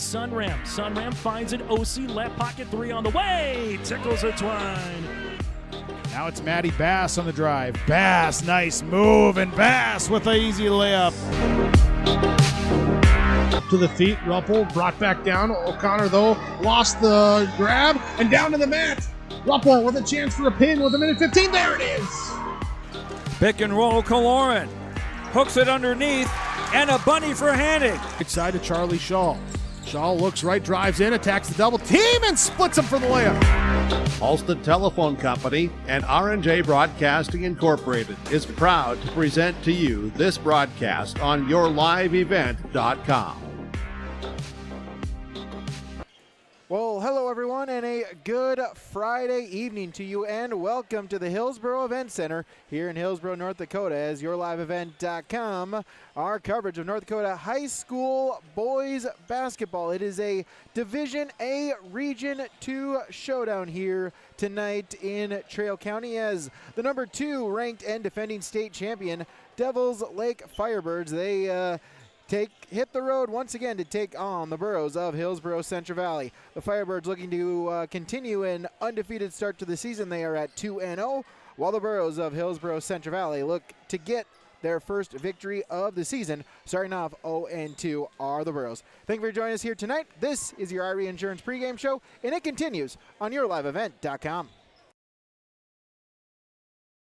Sunram. Sunram finds an OC left pocket three on the way. Tickles a twine. Now it's Matty Bass on the drive. Bass, nice move, and Bass with an easy layup. Up to the feet, Ruppel brought back down. O'Connor, though, lost the grab, and down to the mat. Ruppel with a chance for a pin with a minute 15. There it is. Pick and roll, Kaloran. Hooks it underneath, and a bunny for Hannig. Right side to Charlie Shaw. Shaw looks right, drives in, attacks the double team, and splits him for the layup. Halstead Telephone Company and R&J Broadcasting Incorporated is proud to present to you this broadcast on yourliveevent.com. Well, hello everyone, and a good Friday evening to you, and welcome to the Hillsboro Event Center here in Hillsboro, North Dakota, as yourliveevent.com, our coverage of North Dakota high school boys basketball. It is a Division A Region 2 showdown here tonight in Trail County, as the number 2 ranked and defending state champion Devils Lake Firebirds, they hit the road once again to take on the Burros of Hillsboro-Central Valley. The Firebirds looking to continue an undefeated start to the season. They are at 2-0, while the Burros of Hillsboro-Central Valley look to get their first victory of the season. Starting off 0-2 are the Burros. Thank you for joining us here tonight. This is your IRE Insurance pregame show, and it continues on yourliveevent.com.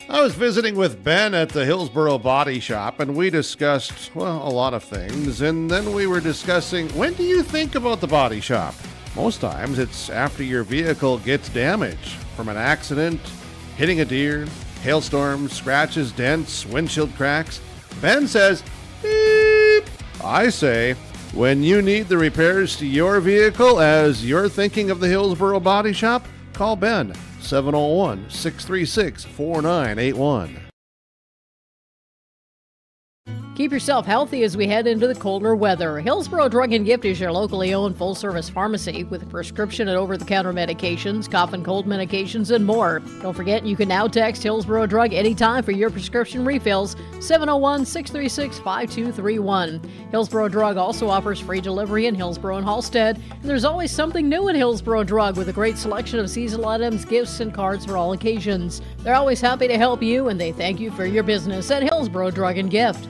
I was visiting with Ben at the Hillsboro Body Shop, and we discussed, well, a lot of things. And then we were discussing, when do you think about the body shop? Most times it's after your vehicle gets damaged from an accident, hitting a deer, hailstorms, scratches, dents, windshield cracks. Ben says, beep. I say, when you need the repairs to your vehicle as you're thinking of the Hillsboro Body Shop, call Ben. 701-636-4981. Keep yourself healthy as we head into the colder weather. Hillsboro Drug and Gift is your locally owned full-service pharmacy with prescription and over-the-counter medications, cough and cold medications, and more. Don't forget, you can now text Hillsboro Drug anytime for your prescription refills, 701-636-5231. Hillsboro Drug also offers free delivery in Hillsboro and Halstead. And there's always something new at Hillsboro Drug with a great selection of seasonal items, gifts, and cards for all occasions. They're always happy to help you, and they thank you for your business at Hillsboro Drug and Gift.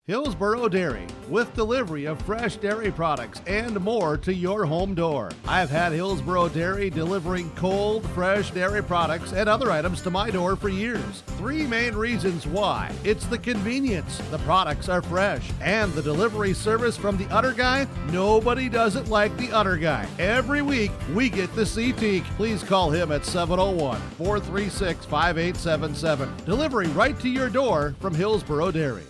Hillsboro Dairy, with delivery of fresh dairy products and more to your home door. I've had Hillsboro Dairy delivering cold, fresh dairy products and other items to my door for years. 3 main reasons why. It's the convenience, the products are fresh, and the delivery service from the Udder Guy. Nobody does it like the Udder Guy. Every week, we get the CT. Please call him at 701-436-5877. Delivery right to your door from Hillsboro Dairy.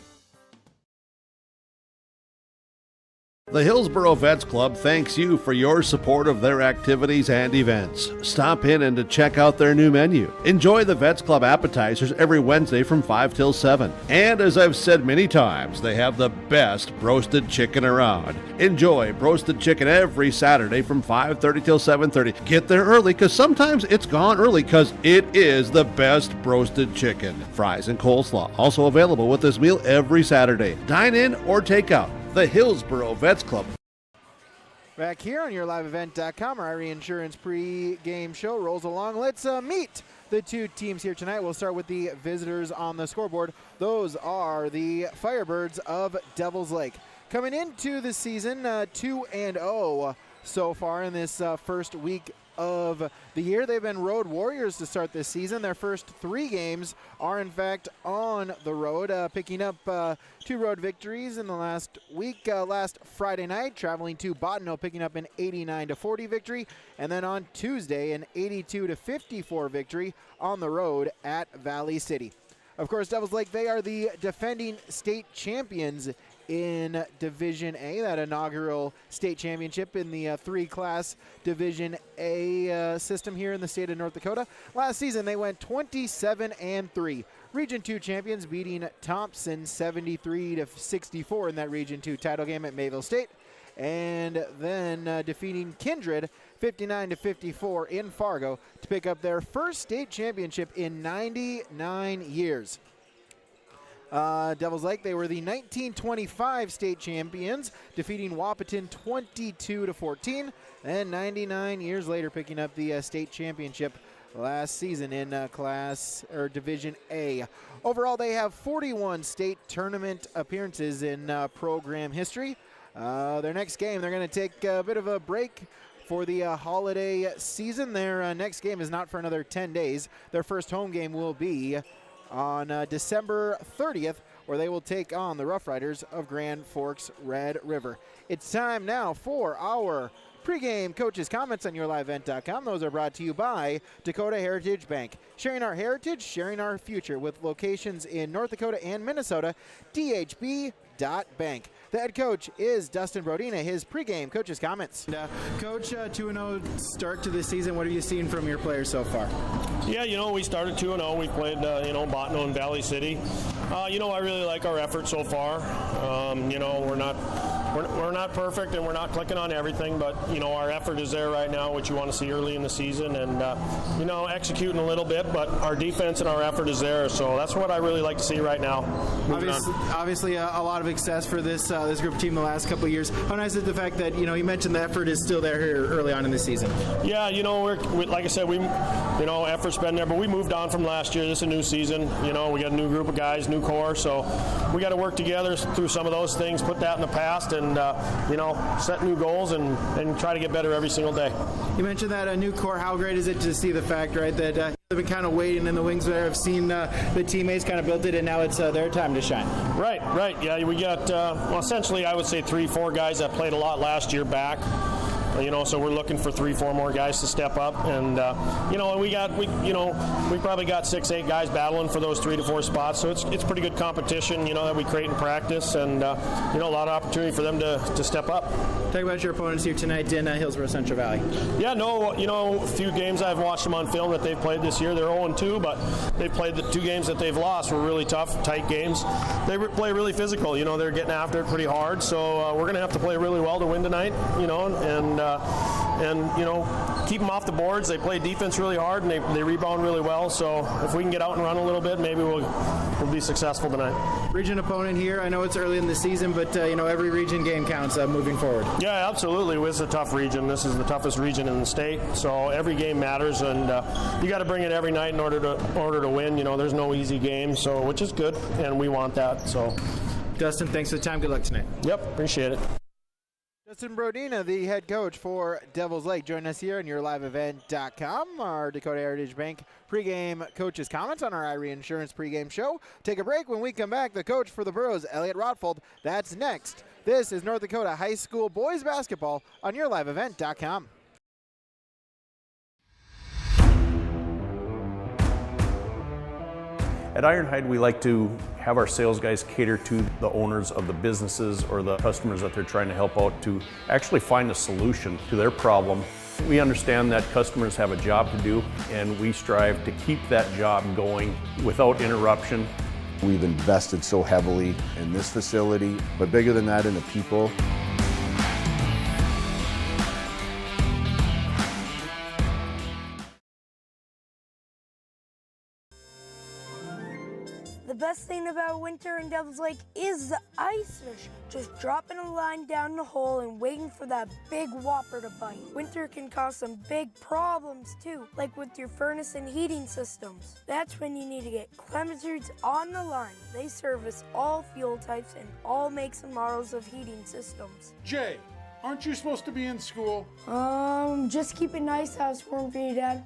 The Hillsboro Vets Club thanks you for your support of their activities and events. Stop in and to check out their new menu. Enjoy the Vets Club appetizers every Wednesday from 5 till 7. And as I've said many times, they have the best roasted chicken around. Enjoy roasted chicken every Saturday from 5:30 till 7:30. Get there early because sometimes it's gone early because it is the best roasted chicken. Fries and coleslaw also available with this meal every Saturday. Dine in or take out. The Hillsboro Vets Club. Back here on yourliveevent.com, our IRE Insurance pre-game show rolls along. Let's meet the two teams here tonight. We'll start with the visitors on the scoreboard. Those are the Firebirds of Devils Lake. Coming into the season 2-0 so far in this first week of the year. They've been road warriors to start this season. Their first 3 games are in fact on the road, picking up 2 road victories in the last week. Last Friday night, traveling to Bottineau, picking up an 89-40 victory, and then on Tuesday, an 82-54 victory on the road at Valley City. Of course, Devils Lake, they are the defending state champions in Division A, that inaugural state championship in the 3-class Division A system here in the state of North Dakota. Last season, they went 27-3. Region 2 champions, beating Thompson 73-64 in that Region 2 title game at Mayville State, and then defeating Kindred 59-54 in Fargo to pick up their first state championship in 99 years. Devils Lake, they were the 1925 state champions, defeating Wahpeton 22-14, and 99 years later picking up the state championship last season in Division A. Overall, they have 41 state tournament appearances in program history. Their next game, they're going to take a bit of a break for the holiday season. Their next game is not for another 10 days. Their first home game will be on December 30th, where they will take on the Rough Riders of Grand Forks Red River. It's time now for our pregame coaches' comments on YourLiveEvent.com. Those are brought to you by Dakota Heritage Bank. Sharing our heritage, sharing our future, with locations in North Dakota and Minnesota. DHB.bank. The head coach is Dustin Brodina. His pregame coaches' comments. Coach, 2-0 start to the season. What have you seen from your players so far? Yeah, we started 2-0. We played, Botano and Valley City. I really like our effort so far. We're not perfect and we're not clicking on everything, but our effort is there right now, which you want to see early in the season, and executing a little bit, but our defense and our effort is there. So that's what I really like to see right now. Obviously, a lot of success for this group team the last couple of years. How nice is the fact that you mentioned the effort is still there here early on in the season? Yeah, like I said, effort's been there, but we moved on from last year. This is a new season. We got a new group of guys, new core, so we got to work together through some of those things, put that in the past, and set new goals and try to get better every single day. You mentioned that a new core. How great is it to see the fact, right, that they've been kind of waiting in the wings there. I've seen the teammates kind of built it, and now it's their time to shine. Right. Yeah, we got, essentially, I would say 3-4 guys that played a lot last year back. So we're looking for 3-4 more guys to step up, and we probably got 6-8 guys battling for those 3 to 4 spots. So it's pretty good competition, that we create in practice, and a lot of opportunity for them to step up. Talk about your opponents here tonight in Hillsboro-Central Valley. Yeah, a few games I've watched them on film that they've played this year. They're 0-2, but they've played the 2 games that they've lost were really tough, tight games. They play really physical. They're getting after it pretty hard. So we're going to have to play really well to win tonight. And keep them off the boards. They play defense really hard, and they rebound really well. So if we can get out and run a little bit, maybe we'll be successful tonight. Region opponent here. I know it's early in the season, but every region game counts moving forward. Yeah, absolutely. It's a tough region. This is the toughest region in the state. So every game matters, and you got to bring it every night in order to win. There's no easy game, so which is good, and we want that. So, Dustin, thanks for the time. Good luck tonight. Yep, appreciate it. Dustin Brodina, the head coach for Devils Lake. Join us here on YourLiveEvent.com, our Dakota Heritage Bank pregame coaches' comments on our Irie Insurance pregame show. Take a break. When we come back, the coach for the Burros, Elliot Rotfold. That's next. This is North Dakota High School boys basketball on YourLiveEvent.com. At Ironhide, we like to have our sales guys cater to the owners of the businesses or the customers that they're trying to help out to actually find a solution to their problem. We understand that customers have a job to do, and we strive to keep that job going without interruption. We've invested so heavily in this facility, but bigger than that, in the people. The best thing about winter in Devils Lake is the ice fish. Just dropping a line down the hole and waiting for that big whopper to bite. Winter can cause some big problems too, like with your furnace and heating systems. That's when you need to get Clemenser's on the line. They service all fuel types and all makes and models of heating systems. Jay, aren't you supposed to be in school? Just keep a nice house warm for you, Dad.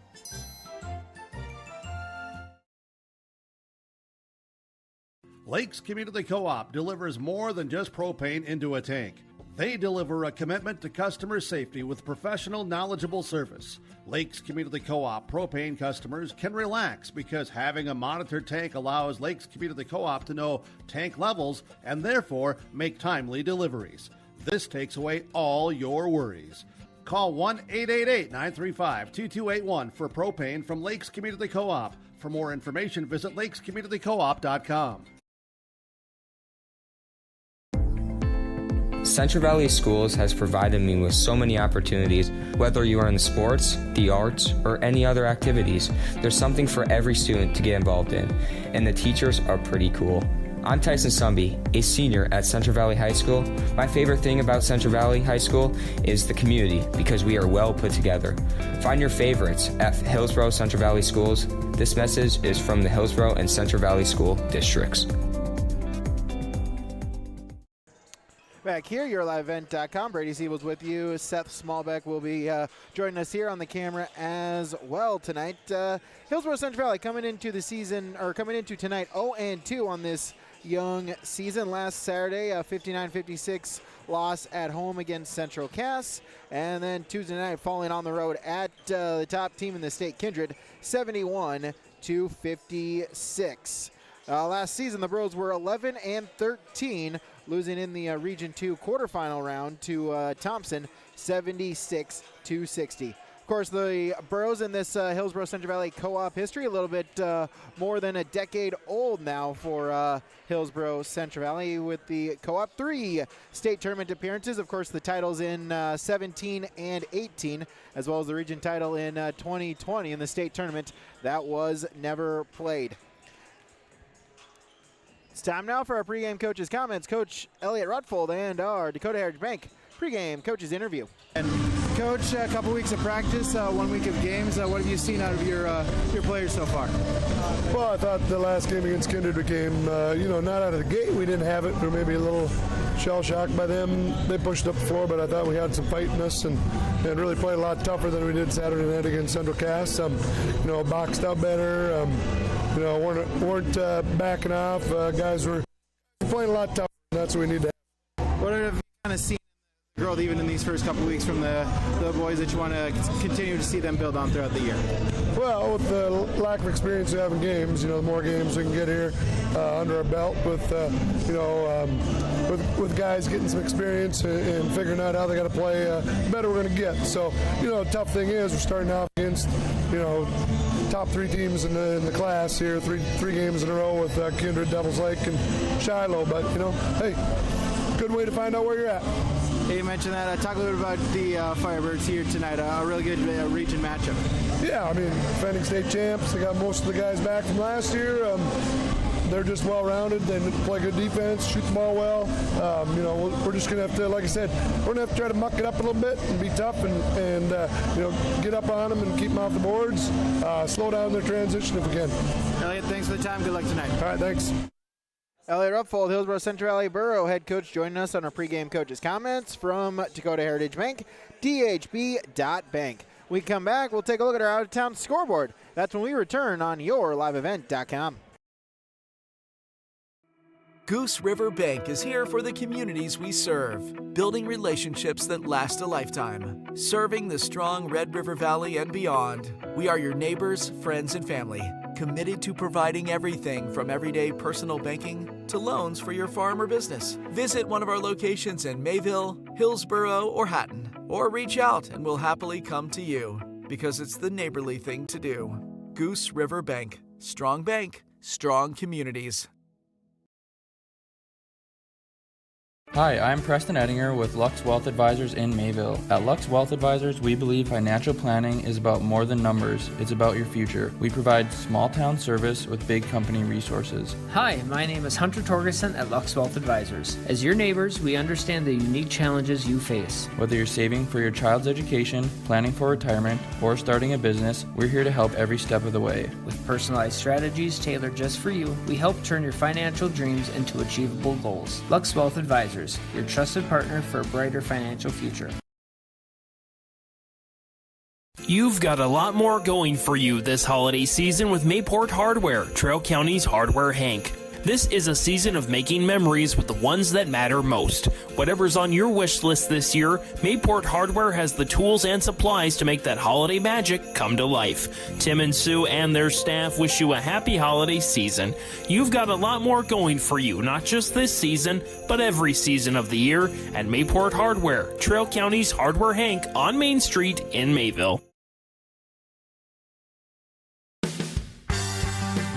Lakes Community Co-op delivers more than just propane into a tank. They deliver a commitment to customer safety with professional, knowledgeable service. Lakes Community Co-op propane customers can relax because having a monitored tank allows Lakes Community Co-op to know tank levels and therefore make timely deliveries. This takes away all your worries. Call 1-888-935-2281 for propane from Lakes Community Co-op. For more information, visit lakescommunitycoop.com. Central Valley Schools has provided me with so many opportunities. Whether you are in the sports, the arts, or any other activities, there's something for every student to get involved in, and the teachers are pretty cool. I'm Tyson Sumby, a senior at Central Valley High School. My favorite thing about Central Valley High School is the community because we are well put together. Find your favorites at Hillsboro-Central Valley Schools. This message is from the Hillsboro and Central Valley School Districts. Back here, YourLiveEvent.com. Brady Siebel's with you. Seth Smallbeck will be joining us here on the camera as well tonight. Hillsboro Central Valley coming into tonight 0-2 on this young season. Last Saturday, a 59-56 loss at home against Central Cass, and then Tuesday night falling on the road at the top team in the state, Kindred, 71-56. Last season, the Bros were 11-13, losing in the Region 2 quarterfinal round to Thompson, 76-60. Of course, the Bros in this Hillsboro Central Valley co-op history, a little bit more than a decade old now for Hillsboro Central Valley with the co-op 3 state tournament appearances. Of course, the titles in 17 and 18, as well as the region title in 2020 in the state tournament. That was never played. It's time now for our pregame coaches' comments. Coach Elliot Rutfold and our Dakota Heritage Bank pregame coaches interview. And Coach, a couple weeks of practice, 1 week of games. What have you seen out of your players so far? Well, I thought the last game against Kindred became, not out of the gate. We didn't have it. We were maybe a little shell-shocked by them. They pushed up the floor, but I thought we had some fight in us and really played a lot tougher than we did Saturday night against Central Cass. Boxed out better. Weren't backing off. Guys were playing a lot tougher. That's what we need to have. What have you kind of seen growth even in these first couple weeks from the boys that you want to continue to see them build on throughout the year? Well, with the lack of experience we have in games, the more games we can get here under our belt with guys getting some experience and figuring out how they got to play, the better we're going to get. So, tough thing is we're starting off against, top 3 teams in the class here, three games in a row with Kindred, Devils Lake, and Shiloh. But, hey, good way to find out where you're at. Hey, you mentioned that. Talk a little bit about the Firebirds here tonight. A really good region matchup. Yeah, defending state champs. They got most of the guys back from last year. They're just well-rounded. They play good defense, shoot the ball well. We're just going to have to, like I said, we're going to have to try to muck it up a little bit and be tough and get up on them and keep them off the boards. Slow down their transition if we can. Elliot, thanks for the time. Good luck tonight. All right, thanks. Elliot Rupfold, Hillsboro Central Valley Borough head coach, joining us on our pregame coaches' comments from Dakota Heritage Bank, dhb.bank. We come back, we'll take a look at our out-of-town scoreboard. That's when we return on YourLiveEvent.com. Goose River Bank is here for the communities we serve, building relationships that last a lifetime. Serving the strong Red River Valley and beyond, we are your neighbors, friends, and family, committed to providing everything from everyday personal banking to loans for your farm or business. Visit one of our locations in Mayville, Hillsboro, or Hatton, or reach out and we'll happily come to you, because it's the neighborly thing to do. Goose River Bank, strong communities. Hi, I'm Preston Ettinger with Lux Wealth Advisors in Mayville. At Lux Wealth Advisors, we believe financial planning is about more than numbers. It's about your future. We provide small town service with big company resources. Hi, my name is Hunter Torgerson at Lux Wealth Advisors. As your neighbors, we understand the unique challenges you face. Whether you're saving for your child's education, planning for retirement, or starting a business, we're here to help every step of the way. With personalized strategies tailored just for you, we help turn your financial dreams into achievable goals. Lux Wealth Advisors, your trusted partner for a brighter financial future. You've got a lot more going for you this holiday season with Mayport Hardware, Trail County's Hardware Hank. This is a season of making memories with the ones that matter most. Whatever's on your wish list this year, Mayport Hardware has the tools and supplies to make that holiday magic come to life. Tim and Sue and their staff wish you a happy holiday season. You've got a lot more going for you, not just this season, but every season of the year at Mayport Hardware, Trail County's Hardware Hank on Main Street in Mayville.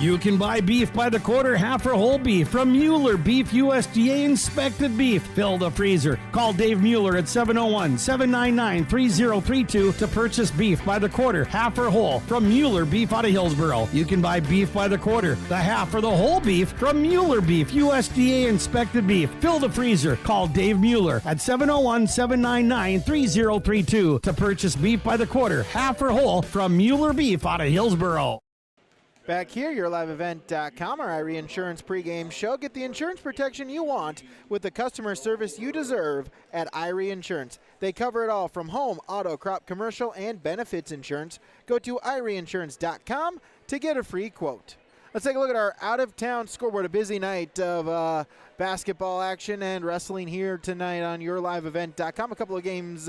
You can buy beef by the quarter, half or whole beef from Mueller Beef, USDA inspected beef. Fill the freezer. Call Dave Mueller at 701-799-3032 to purchase beef by the quarter, half or whole from Mueller Beef out of Hillsboro. You can buy beef by the quarter, the half or the whole beef from Mueller Beef, USDA inspected beef. Fill the freezer. Call Dave Mueller at 701-799-3032 to purchase beef by the quarter, half or whole from Mueller Beef out of Hillsboro. Back here, your liveevent.com, our Irie Insurance pregame show. Get the insurance protection you want with the customer service you deserve at Irie Insurance. They cover it all from home, auto, crop, commercial, and benefits insurance. Go to IrieInsurance.com to get a free quote. Let's take a look at our out-of-town scoreboard. A busy night of basketball action and wrestling here tonight on yourliveevent.com. A couple of games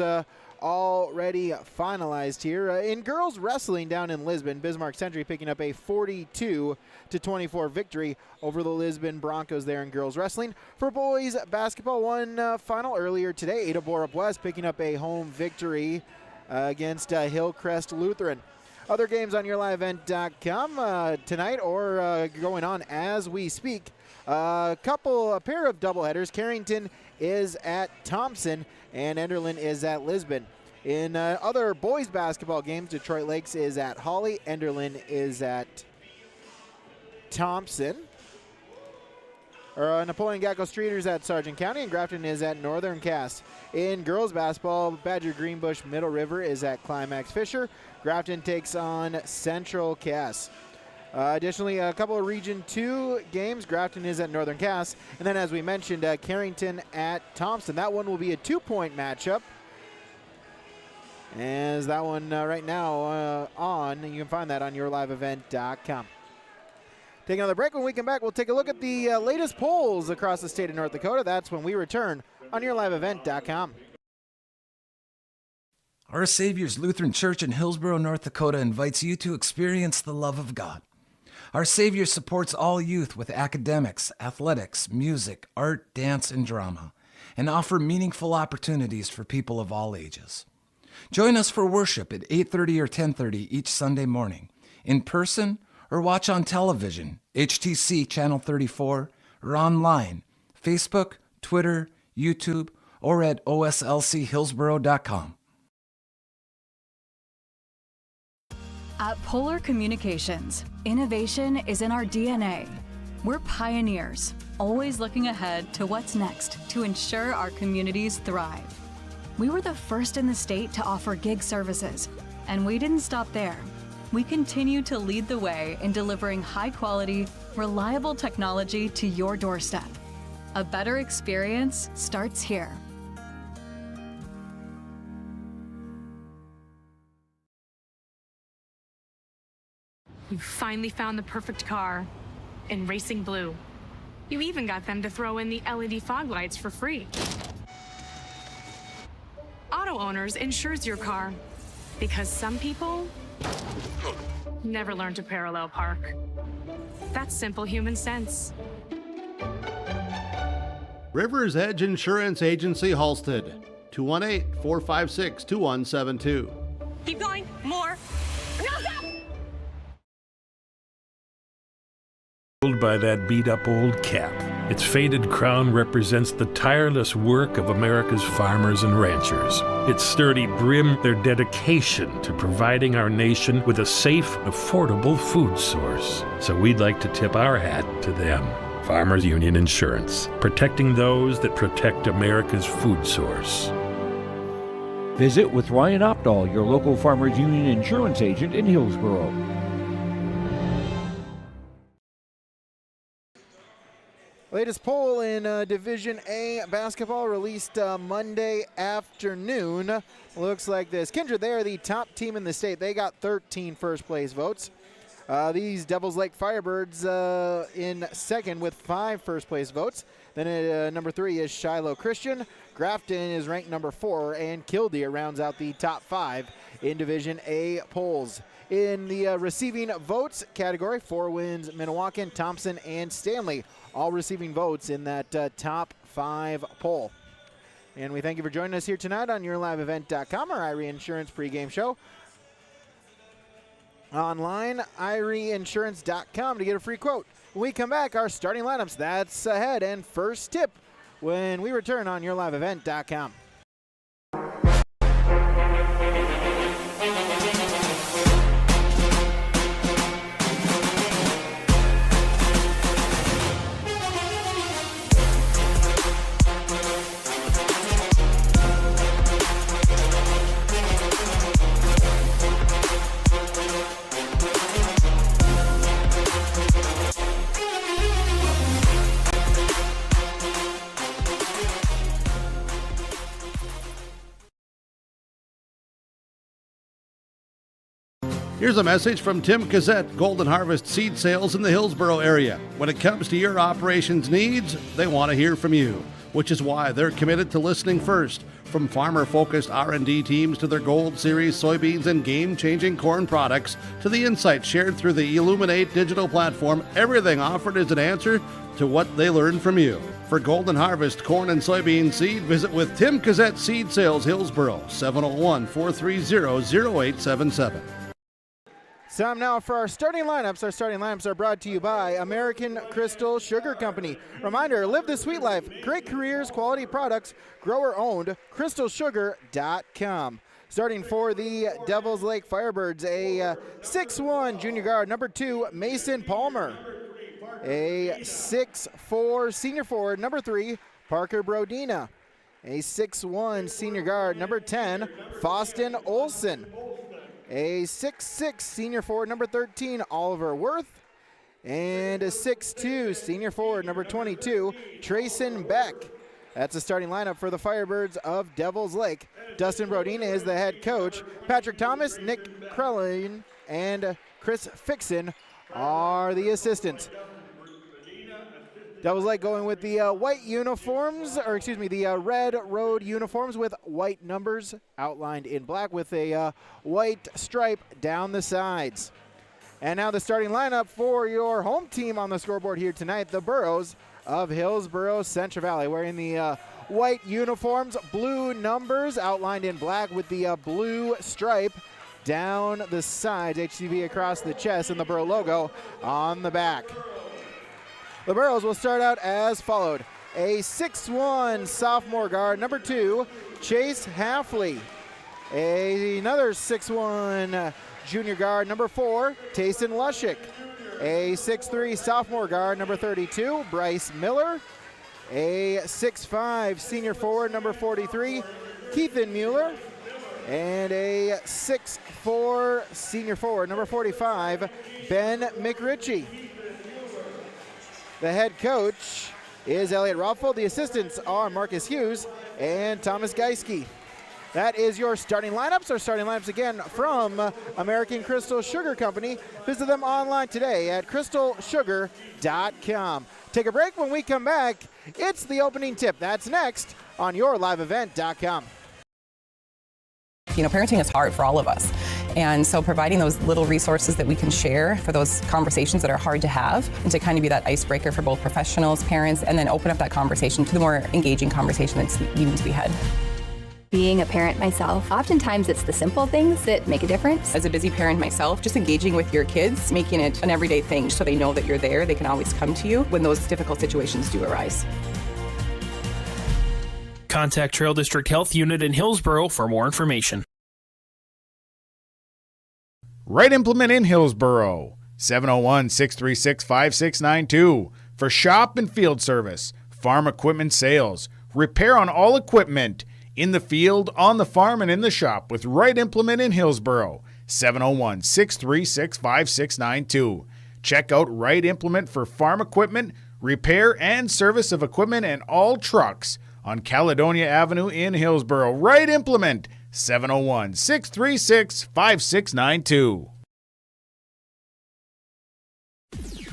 already finalized here. In girls wrestling down in Lisbon, Bismarck Century picking up a 42-24 victory over the Lisbon Broncos there in girls wrestling. For boys basketball, one final earlier today, Ada Borup West picking up a home victory against Hillcrest Lutheran. Other games on yourliveevent.com tonight or going on as we speak. A pair of doubleheaders. Carrington is at Thompson and Enderlin is at Lisbon. In other boys basketball games, Detroit Lakes is at Hawley, Enderlin is at Thompson. Napoleon Gacko Streeters at Sargent County, and Grafton is at Northern Cass. In girls basketball, Badger Greenbush Middle River is at Climax Fisher. Grafton takes on Central Cass. Additionally, a couple of Region 2 games. Grafton is at Northern Cass. And then, as we mentioned, Carrington at Thompson. That one will be a 2-point matchup. As that one right now you can find that on yourliveevent.com. Take another break. When we come back, we'll take a look at the latest polls across the state of North Dakota. That's when we return on yourliveevent.com. Our Savior's Lutheran Church in Hillsboro, North Dakota invites you to experience the love of God. Our Savior supports all youth with academics, athletics, music, art, dance, and drama, and offer meaningful opportunities for people of all ages. Join us for worship at 8:30 or 10:30 each Sunday morning, in person or watch on television, HTC Channel 34, or online, Facebook, Twitter, YouTube, or at oslchillsboro.com. At Polar Communications, innovation is in our DNA. We're pioneers, always looking ahead to what's next to ensure our communities thrive. We were the first in the state to offer gig services, and we didn't stop there. We continue to lead the way in delivering high-quality, reliable technology to your doorstep. A better experience starts here. You finally found the perfect car in Racing Blue. You even got them to throw in the LED fog lights for free. Auto Owners insures your car because some people never learn to parallel park. That's simple human sense. River's Edge Insurance Agency, Halstead, 218-456-2172. Keep going, more. No, stop! By that beat-up old cap. Its faded crown represents the tireless work of America's farmers and ranchers. Its sturdy brim, their dedication to providing our nation with a safe, affordable food source. So we'd like to tip our hat to them. Farmers Union Insurance, protecting those that protect America's food source. Visit with Ryan Opdahl, your local Farmers Union Insurance agent in Hillsboro. Latest poll in Division A basketball released Monday afternoon. Looks like this. Kindred, they are the top team in the state. They got 13 first place votes. These Devils Lake Firebirds in second with 5 first place votes. Then at number 3 is Shiloh Christian. Grafton is ranked number 4, and Killdeer rounds out the top 5 in Division A polls. In the receiving votes category, 4 wins Minnewacan, Thompson, and Stanley, all receiving votes in that top 5 poll. And we thank you for joining us here tonight on yourliveevent.com, our Irie Insurance pregame show. online, IRIinsurance.com to get a free quote. When we come back, our starting lineups, that's ahead, and first tip when we return on YourLiveEvent.com. Here's a message from Tim Cassette, Golden Harvest Seed Sales in the Hillsboro area. When it comes to your operations needs, they want to hear from you, which is why they're committed to listening first. From farmer-focused R&D teams to their Gold Series soybeans and game-changing corn products to the insights shared through the Illuminate digital platform, everything offered is an answer to what they learned from you. For Golden Harvest corn and soybean seed, visit with Tim Cassette Seed Sales Hillsboro, 701-430-0877. Time now for our starting lineups. Our starting lineups are brought to you by American Crystal Sugar Company. Reminder, live the sweet life. Great careers, quality products, grower owned, crystalsugar.com. Starting for the Devils Lake Firebirds, a 6'1" junior guard, number 2, Mason Palmer. A 6'4" senior forward, number 3, Parker Brodina. A 6'1" senior guard, number 10, Faustin Olson. A 6'6" senior forward, number 13, Oliver Worth. And a 6'2" senior forward, number 22, Trayson Beck. That's the starting lineup for the Firebirds of Devils Lake. Dustin Brodina is the head coach. Patrick Thomas, Nick Krellin, and Chris Fixon are the assistants. Devils Lake going with the white uniforms, or excuse me, the red road uniforms with white numbers outlined in black with a white stripe down the sides. And now the starting lineup for your home team on the scoreboard here tonight, the Burros of Hillsboro-Central Valley, wearing the white uniforms, blue numbers outlined in black with the blue stripe down the sides, HCV across the chest, and the Burro logo on the back. The Burros will start out as followed. A 6'1" sophomore guard, number 2, Chase Halfley. Another 6'1" junior guard, number 4, Tayson Lushik. A 6'3" sophomore guard, number 32, Bryce Miller. A 6'5" senior forward, number 43, Keithan Mueller. And a 6'4" senior forward, number 45, Ben McRitchie. The head coach is Elliot Rothfeld. The assistants are Marcus Hughes and Thomas Geiske. That is your starting lineups. Our starting lineups again from American Crystal Sugar Company. Visit them online today at crystalsugar.com. Take a break. When we come back, it's the opening tip. That's next on YourLiveEvent.com. You know, parenting is hard for all of us. And so providing those little resources that we can share for those conversations that are hard to have, and to kind of be that icebreaker for both professionals, parents, and then open up that conversation to the more engaging conversation that's needing to be had. Being a parent myself, oftentimes it's the simple things that make a difference. As a busy parent myself, just engaging with your kids, making it an everyday thing so they know that you're there, they can always come to you when those difficult situations do arise. Contact Trail District Health Unit in Hillsboro for more information. Right Implement in Hillsboro, 701-636-5692 for shop and field service, farm equipment sales, repair on all equipment, in the field, on the farm, and in the shop with Right Implement in Hillsboro, 701-636-5692. Check out Right Implement for farm equipment, repair and service of equipment and all trucks on Caledonia Avenue in Hillsboro. Right Implement, 701-636-5692.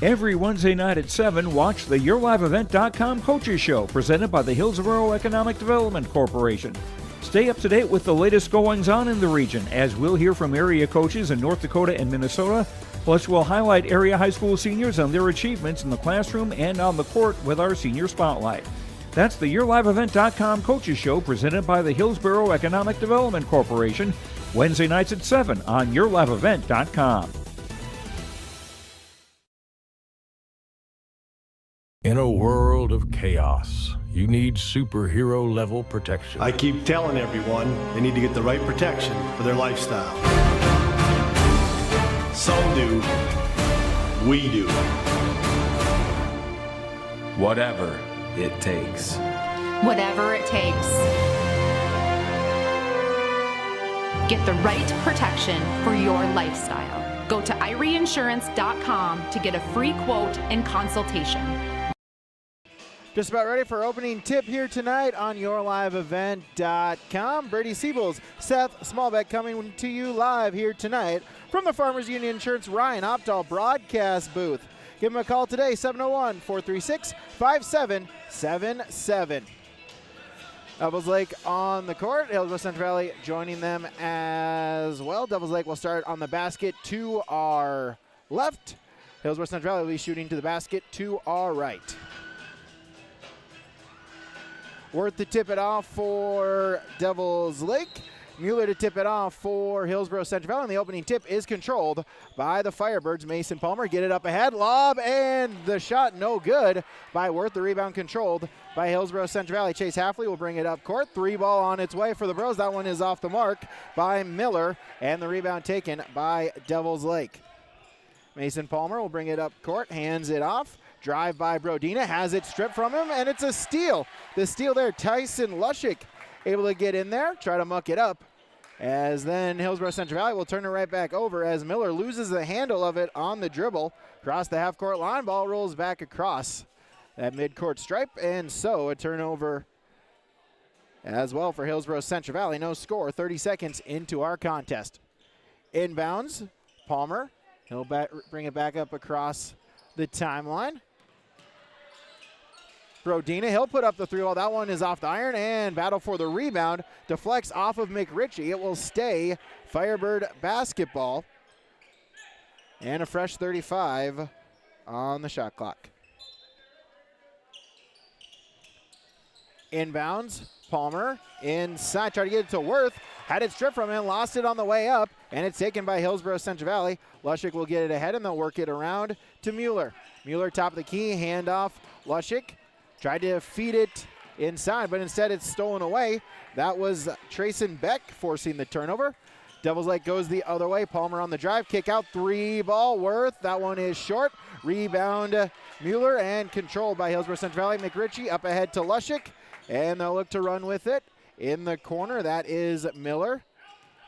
Every Wednesday night at 7, watch the YourLiveEvent.com Coaches Show presented by the Hillsboro Economic Development Corporation. Stay up to date with the latest goings-on in the region, as we'll hear from area coaches in North Dakota and Minnesota. Plus, we'll highlight area high school seniors and their achievements in the classroom and on the court with our Senior Spotlight. That's the YourLiveEvent.com Coaches Show presented by the Hillsboro Economic Development Corporation, Wednesday nights at 7 on YourLiveEvent.com. In a world of chaos, you need superhero-level protection. I keep telling everyone they need to get the right protection for their lifestyle. Some do. We do. Whatever it takes. Whatever it takes. Get the right protection for your lifestyle. Go to IREinsurance.com to get a free quote and consultation. Just about ready for opening tip here tonight on YourLiveEvent.com. Brady Siebels, Seth Smallbeck coming to you live here tonight from the Farmers Union Insurance Ryan Opdahl broadcast booth. Give them a call today, 701-436-5777. Devils Lake on the court. Hillsboro-Central Valley joining them as well. Devils Lake will start on the basket to our left. Hillsboro-Central Valley will be shooting to the basket to our right. Worth to tip it off for Devils Lake. Mueller to tip it off for Hillsboro-Central Valley. And the opening tip is controlled by the Firebirds. Mason Palmer get it up ahead. Lob and the shot no good by Worth. The rebound controlled by Hillsboro-Central Valley. Chase Halfley will bring it up court. 3-ball on its way for the Bros. That one is off the mark by Miller. And the rebound taken by Devils Lake. Mason Palmer will bring it up court. Hands it off. Drive by Brodina, has it stripped from him, and it's a steal. The steal there, Tyson Lushik able to get in there, try to muck it up, as then Hillsboro-Central Valley will turn it right back over as Miller loses the handle of it on the dribble. Across the half-court line, ball rolls back across that mid-court stripe, and so a turnover as well for Hillsboro-Central Valley. No score, 30 seconds into our contest. Inbounds, Palmer, he'll bring it back up across the timeline. Brodina, he'll put up the 3-ball. That one is off the iron, and battle for the rebound. Deflects off of McRitchie. It will stay Firebird basketball. And a fresh 35 on the shot clock. Inbounds, Palmer inside, try to get it to Worth. Had it stripped from him, lost it on the way up, and it's taken by Hillsboro-Central Valley. Lushik will get it ahead, and they'll work it around to Mueller. Mueller top of the key, handoff. Lushik tried to feed it inside, but instead it's stolen away. That was Trayson Beck forcing the turnover. Devils Lake goes the other way. Palmer on the drive, kick out, 3-ball, Worth. That one is short. Rebound Mueller, and controlled by Hillsboro-Central Valley. McRitchie up ahead to Lushik, and they'll look to run with it. In the corner, that is Miller.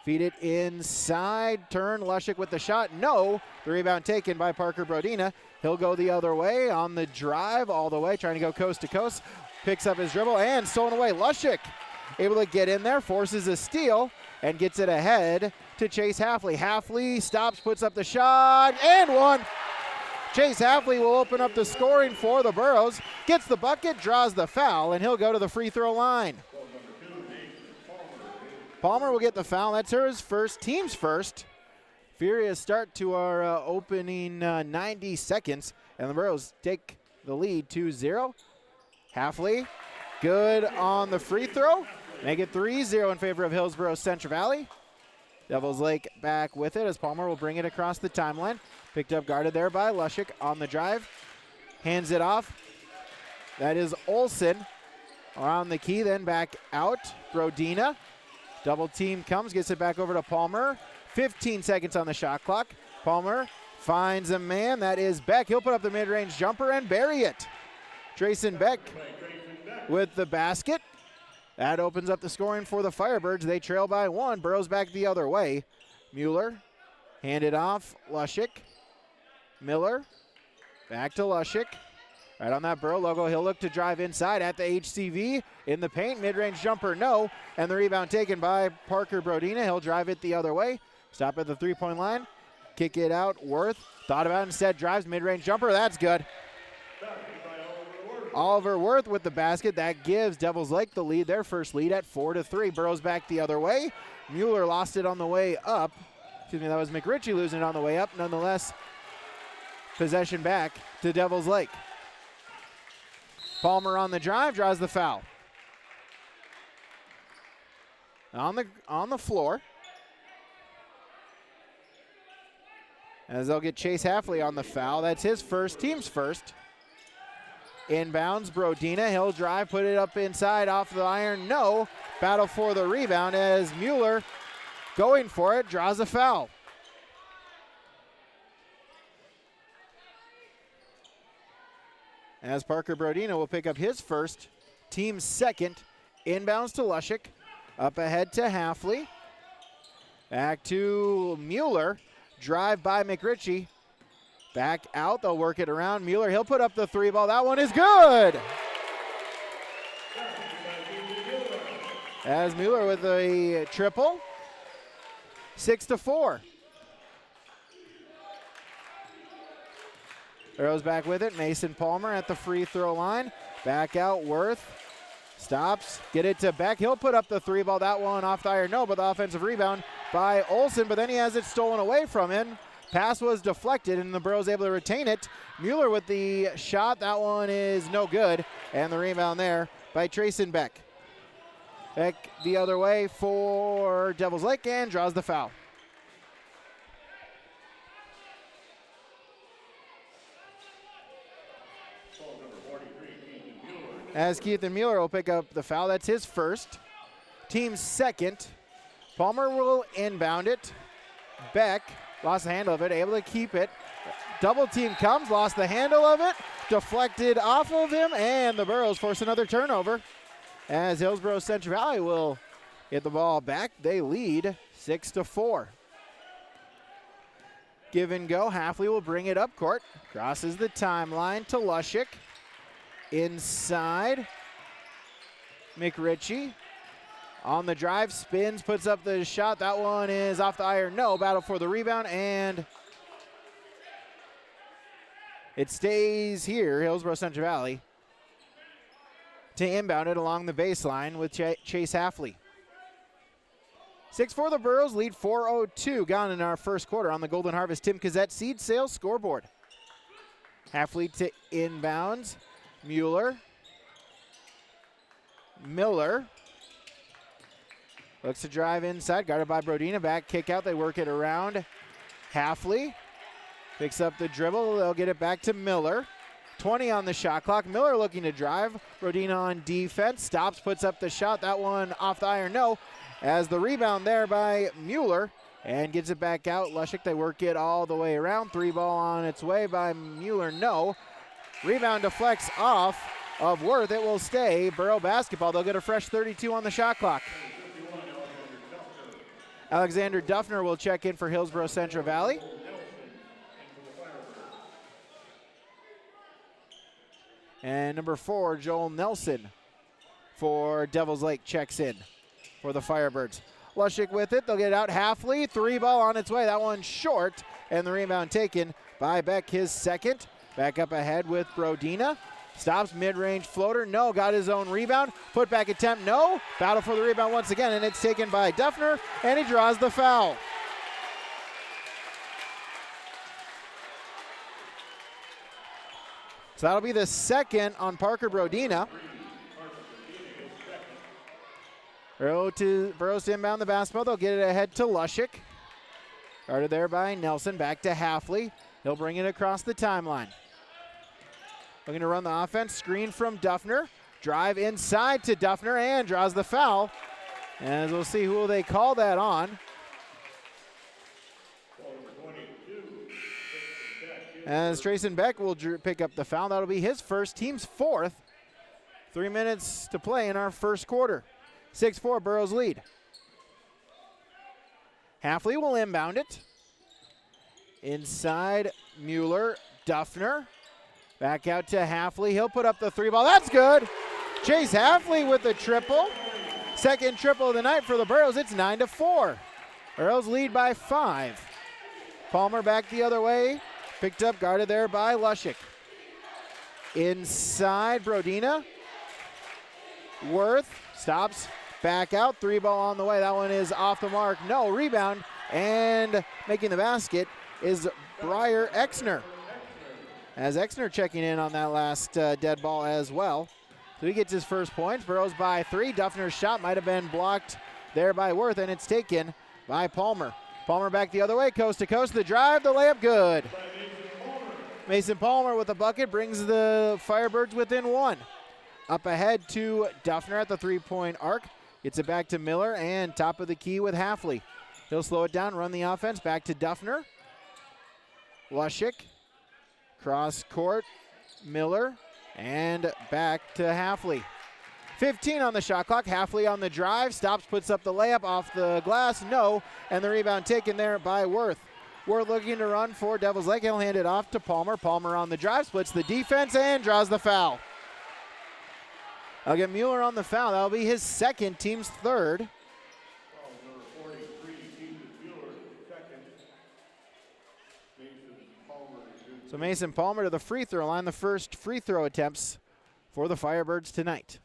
Feed it inside, turn, Lushik with the shot, no. The rebound taken by Parker Brodina. He'll go the other way on the drive, all the way, trying to go coast to coast. Picks up his dribble and stolen away. Lushik able to get in there, forces a steal, and gets it ahead to Chase Halfley. Halfley stops, puts up the shot, and one. Chase Halfley will open up the scoring for the Burros. Gets the bucket, draws the foul, and he'll go to the free throw line. Palmer will get the foul. That's hers first, team's first. Furious start to our opening 90 seconds, and the Burros take the lead 2-0. Halfley, good on the free throw. Make it 3-0 in favor of Hillsboro-Central Valley. Devils Lake back with it as Palmer will bring it across the timeline. Picked up, guarded there by Lushik on the drive. Hands it off. That is Olsen around the key, then back out. Brodina. Double team comes, gets it back over to Palmer. 15 seconds on the shot clock. Palmer finds a man, that is Beck. He'll put up the mid-range jumper and bury it. Trayson Beck with the basket. That opens up the scoring for the Firebirds. They trail by 1. Burrows back the other way. Mueller, handed off. Lushik. Miller, back to Lushik. Right on that Burrow logo, he'll look to drive inside at the HCV. In the paint, mid-range jumper, no. And the rebound taken by Parker Brodina. He'll drive it the other way. Stop at the three-point line. Kick it out, Worth. Thought about it instead, drives, mid-range jumper, that's good. Oliver Worth with the basket. That gives Devils Lake the lead, their first lead at 4-3. Burrows back the other way. Mueller lost it on the way up. Excuse me, that was McRitchie losing it on the way up. Nonetheless, possession back to Devils Lake. Palmer on the drive, draws the foul. On the floor. As they'll get Chase Halfley on the foul. That's his first, team's first. Inbounds, Brodina, he'll drive, put it up inside, off the iron, no. Battle for the rebound as Mueller, going for it, draws a foul. As Parker Brodina will pick up his first, team's second. Inbounds to Lushik, up ahead to Halfley. Back to Mueller, drive by McRitchie. Back out, they'll work it around. Mueller, he'll put up the three ball. That one is good. As Mueller with a triple, 6-4. Arrows back with it. Mason Palmer at the free throw line. Back out, Worth. Stops, get it to Beck. He'll put up the three ball. That one off the iron, no, but the offensive rebound by Olsen, but then he has it stolen away from him. Pass was deflected, and the Burrows able to retain it. Mueller with the shot. That one is no good, and the rebound there by Trayson Beck. Beck the other way for Devils Lake and draws the foul. As Keithan Mueller will pick up the foul. That's his first. Team's second. Palmer will inbound it. Beck lost the handle of it, able to keep it. Double team comes, lost the handle of it, deflected off of him, and the Burrows force another turnover. As Hillsboro-Central Valley will get the ball back. They lead 6-4. Give and go. Halfley will bring it up court. Crosses the timeline to Lushik. Inside, McRitchie on the drive, spins, puts up the shot. That one is off the iron, no. Battle for the rebound, and it stays here, Hillsboro-Central Valley, to inbound it along the baseline with Chase Halfley. 6-4 the Burrows, lead 4:02 gone in our first quarter on the Golden Harvest Tim Cassette seed sales scoreboard. Halfley to inbounds. Mueller. Miller looks to drive inside, guarded by Brodina. Back kick out, they work it around. Halfley picks up the dribble, they'll get it back to Miller. 20 on the shot clock. Miller looking to drive. Brodina on defense, stops, puts up the shot. That one off the iron, no. As the rebound there by Mueller and gets it back out. Lushik, they work it all the way around. Three ball on its way by Mueller, no. Rebound deflects off of Worth. It will stay Borough basketball. They'll get a fresh 32 on the shot clock. Alexander Duffner will check in for Hillsboro-Central Valley. And number 4, Joel Nelson for Devils Lake checks in for the Firebirds. Lushik with it. They'll get it out. Halfley, three ball on its way. That one short, and the rebound taken by Beck, his second. Back up ahead with Brodina. Stops, mid-range floater, no. Got his own rebound. Put back attempt, no. Battle for the rebound once again, and it's taken by Duffner, and he draws the foul. So that'll be the second on Parker Brodina. Burrows to inbound the basketball. They'll get it ahead to Lushik. Guarded there by Nelson. Back to Halfley. He'll bring it across the timeline. Looking to run the offense. Screen from Duffner. Drive inside to Duffner and draws the foul. As we'll see who they call that on. As Trayson Beck will pick up the foul. That'll be his first, team's fourth. 3 minutes to play in our first quarter. 6-4 Burrows lead. Halfley will inbound it. Inside Mueller, Duffner. Back out to Halfley. He'll put up the three ball. That's good. Chase Halfley with the triple. Second triple of the night for the Burrows. It's 9-4. Burrows lead by 5. Palmer back the other way. Picked up, guarded there by Lushik. Inside Brodina. Worth stops. Back out. Three ball on the way. That one is off the mark. No. Rebound. And making the basket is Briar Exner. As Exner checking in on that last dead ball as well. So he gets his first points. Burrows by 3. Duffner's shot might have been blocked there by Worth, and it's taken by Palmer. Palmer back the other way, coast to coast. The drive, the layup, good. Mason Palmer with the bucket brings the Firebirds within 1. Up ahead to Duffner at the three-point arc. Gets it back to Miller, and top of the key with Halfley. He'll slow it down, run the offense, back to Duffner. Lushik, cross court, Miller, and back to Halfley. 15 on the shot clock, Halfley on the drive, stops, puts up the layup off the glass, no, and the rebound taken there by Worth. Worth looking to run for Devils Lake, he'll hand it off to Palmer. Palmer on the drive, splits the defense, and draws the foul. I'll get Mueller on the foul, that'll be his second, team's third. So Mason Palmer to the free throw line, the first free throw attempts for the Firebirds tonight.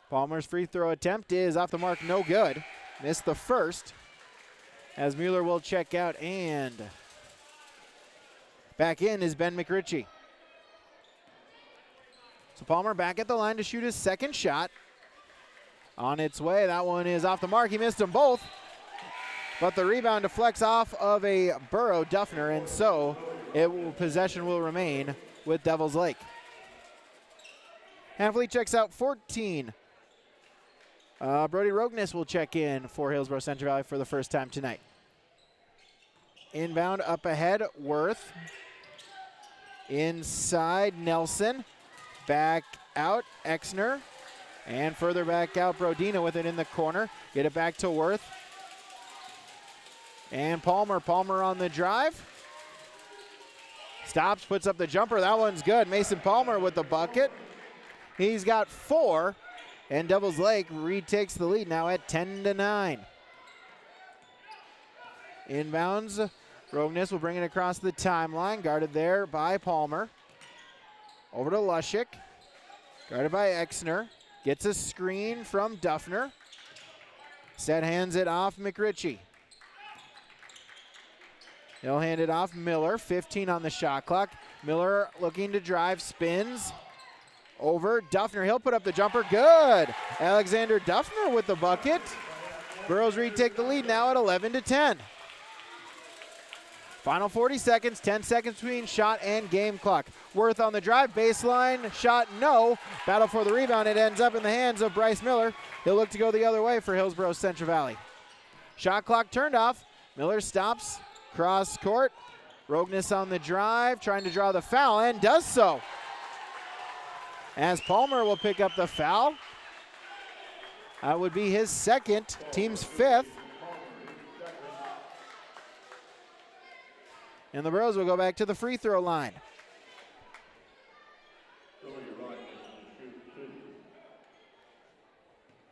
Palmer's free throw attempt is off the mark, no good. Missed the first, as Mueller will check out, and back in is Ben McRitchie. So Palmer back at the line to shoot his second shot. On its way, that one is off the mark. He missed them both. But the rebound deflects off of a Burrow Duffner, and so possession will remain with Devils Lake. Halfley checks out 14. Brody Rogness will check in for Hillsboro-Central Valley for the first time tonight. Inbound up ahead, Worth. Inside, Nelson. Back out, Exner. And further back out, Brodina with it in the corner. Get it back to Worth. And Palmer on the drive. Stops, puts up the jumper. That one's good. Mason Palmer with the bucket. He's got 4. And Devils Lake retakes the lead now at 10-9. Inbounds. Rogness will bring it across the timeline. Guarded there by Palmer. Over to Lushik. Guarded by Exner. Gets a screen from Duffner. Set hands it off McRitchie. He'll hand it off Miller, 15 on the shot clock. Miller looking to drive, spins. Over, Duffner, he'll put up the jumper, good! Alexander Duffner with the bucket. Burrows retake the lead now at 11-10. Final 40 seconds, 10 seconds between shot and game clock. Worth on the drive, baseline, shot no. Battle for the rebound, it ends up in the hands of Bryce Miller. He'll look to go the other way for Hillsboro-Central Valley. Shot clock turned off, Miller stops. Cross court, Rogness on the drive, trying to draw the foul, and does so. As Palmer will pick up the foul. That would be his second, team's 5th. And the Bros will go back to the free throw line.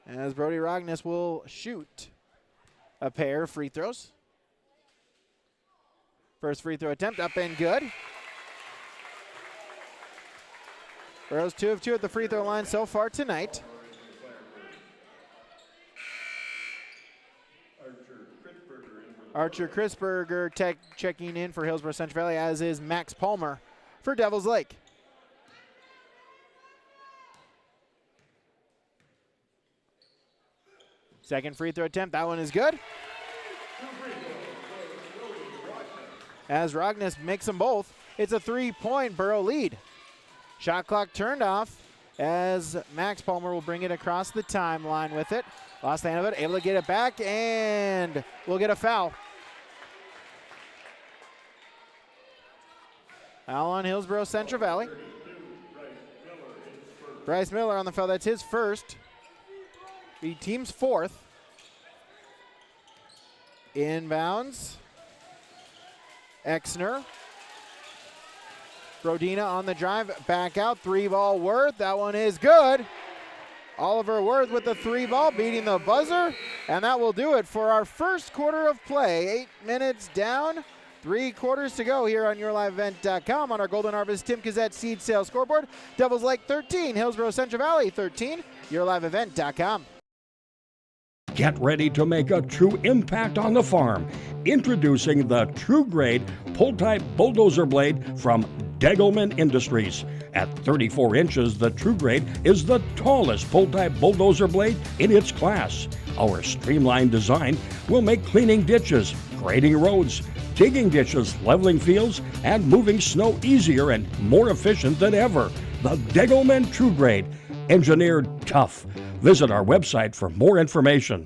As Brody Rogness will shoot a pair of free throws. First free throw attempt up and good. Burrows 2 of 2 at the free throw line so far tonight. Archer Chrisberger checking in for Hillsboro-Central Valley, as is Max Palmer for Devils Lake. Second free throw attempt, that one is good. As Rogness makes them both, it's a 3-point Burrow lead. Shot clock turned off as Max Palmer will bring it across the timeline with it. Lost the hand of it, able to get it back, and we'll get a foul. Foul on Hillsboro-Central Valley. Bryce Miller on the foul, that's his first. The team's 4th. Inbounds. Exner. Brodina on the drive, back out, 3-ball Worth. That one is good. Oliver Worth with the 3-ball, beating the buzzer. And that will do it for our first quarter of play. 8 minutes down, 3 quarters to go here on YourLiveEvent.com on our Golden Harvest Tim Kazette seed sales scoreboard. Devils Lake 13, Hillsboro-Central Valley 13, YourLiveEvent.com. Get ready to make a true impact on the farm. Introducing the True Grade Pull-Type Bulldozer Blade from Degelman Industries. At 34 inches, the True Grade is the tallest pull-type bulldozer blade in its class. Our streamlined design will make cleaning ditches, grading roads, digging ditches, leveling fields, and moving snow easier and more efficient than ever. The Degelman True Grade, engineered tough. Visit our website for more information.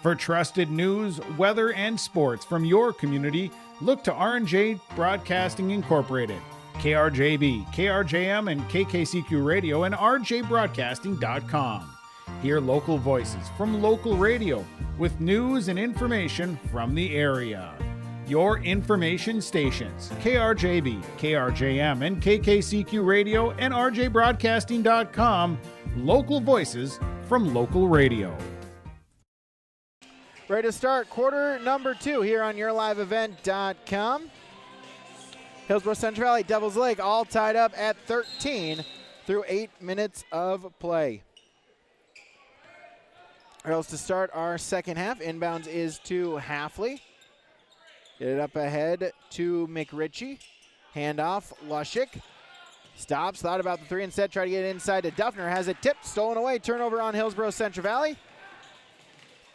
For trusted news, weather, and sports from your community, look to R&J Broadcasting Incorporated, KRJB, KRJM, and KKCQ Radio, and rjbroadcasting.com. Hear local voices from local radio with news and information from the area. Your information stations, KRJB, KRJM, and KKCQ Radio, and rjbroadcasting.com. Local voices from local radio. Ready to start quarter number 2 here on YourLiveEvent.com. Hillsboro-Central Valley, Devils Lake all tied up at 13 through 8 minutes of play. Girls to start our second half. Inbounds is to Halfley. Get it up ahead to McRitchie. Handoff, Lushik. Stops, thought about the three instead, try to get it inside to Duffner. Has it tipped, stolen away, turnover on Hillsboro-Central Valley.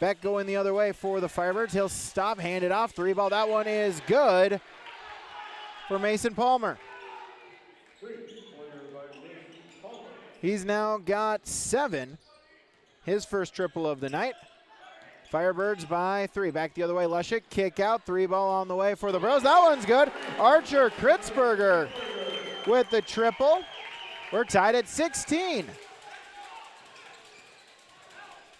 Beck going the other way for the Firebirds. He'll stop, hand it off, 3 ball. That one is good for Mason Palmer. He's now got 7. His first triple of the night. Firebirds by 3. Back the other way, Lushik. Kick out, 3 ball on the way for the Bros. That one's good. Archer Kritzberger with the triple. We're tied at 16.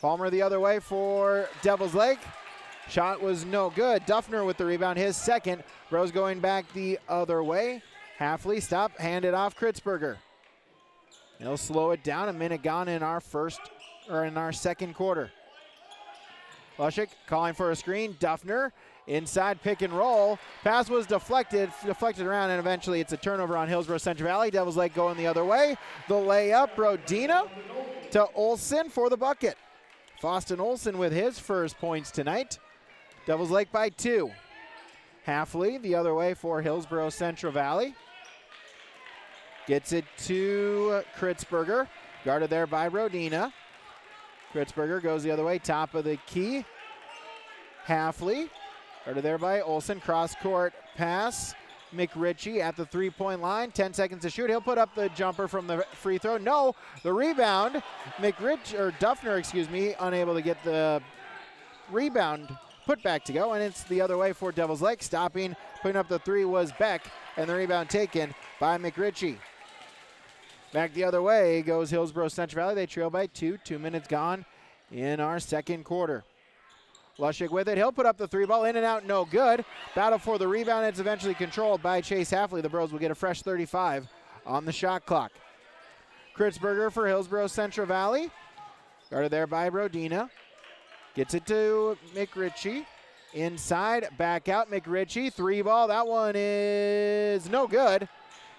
Palmer the other way for Devils Lake. Shot was no good. Duffner with the rebound, his second. Bros going back the other way. Halfley stop, hand it off Kritzberger. He'll slow it down. A minute gone in our second quarter. Lushik calling for a screen. Duffner inside pick and roll. Pass was deflected around, and eventually it's a turnover on Hillsboro-Central Valley. Devils Lake going the other way. The layup, Brodina to Olsen for the bucket. Foston Olsen with his first points tonight. Devils Lake by 2. Halfley the other way for Hillsboro-Central Valley. Gets it to Kritzberger. Guarded there by Brodina. Kritzberger goes the other way, top of the key. Halfley. Guarded there by Olsen. Cross-court pass. McRitchie at the three-point line. 10 seconds to shoot. He'll put up the jumper from the free throw. No, the rebound. Duffner, unable to get the rebound put back to go, and it's the other way for Devils Lake. Stopping, putting up the 3 was Beck, and the rebound taken by McRitchie. Back the other way goes Hillsboro-Central Valley. They trail by 2. 2 minutes gone in our second quarter. Lushik with it. He'll put up the 3 ball. In and out, no good. Battle for the rebound. It's eventually controlled by Chase Halfley. The Bros will get a fresh 35 on the shot clock. Kritzberger for Hillsboro-Central Valley. Guarded there by Brodina. Gets it to McRitchie. Inside, back out, McRitchie. 3 ball. That one is no good.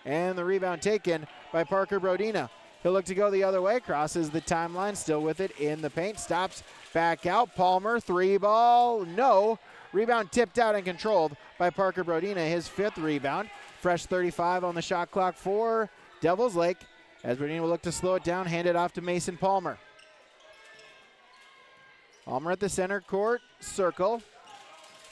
And the rebound taken by Parker Brodina. He'll look to go the other way. Crosses the timeline. Still with it in the paint. Stops. Back out, Palmer, 3 ball, no. Rebound tipped out and controlled by Parker Brodina, his 5th rebound. Fresh 35 on the shot clock for Devils Lake, as Brodina will look to slow it down, hand it off to Mason Palmer. Palmer at the center court, circle.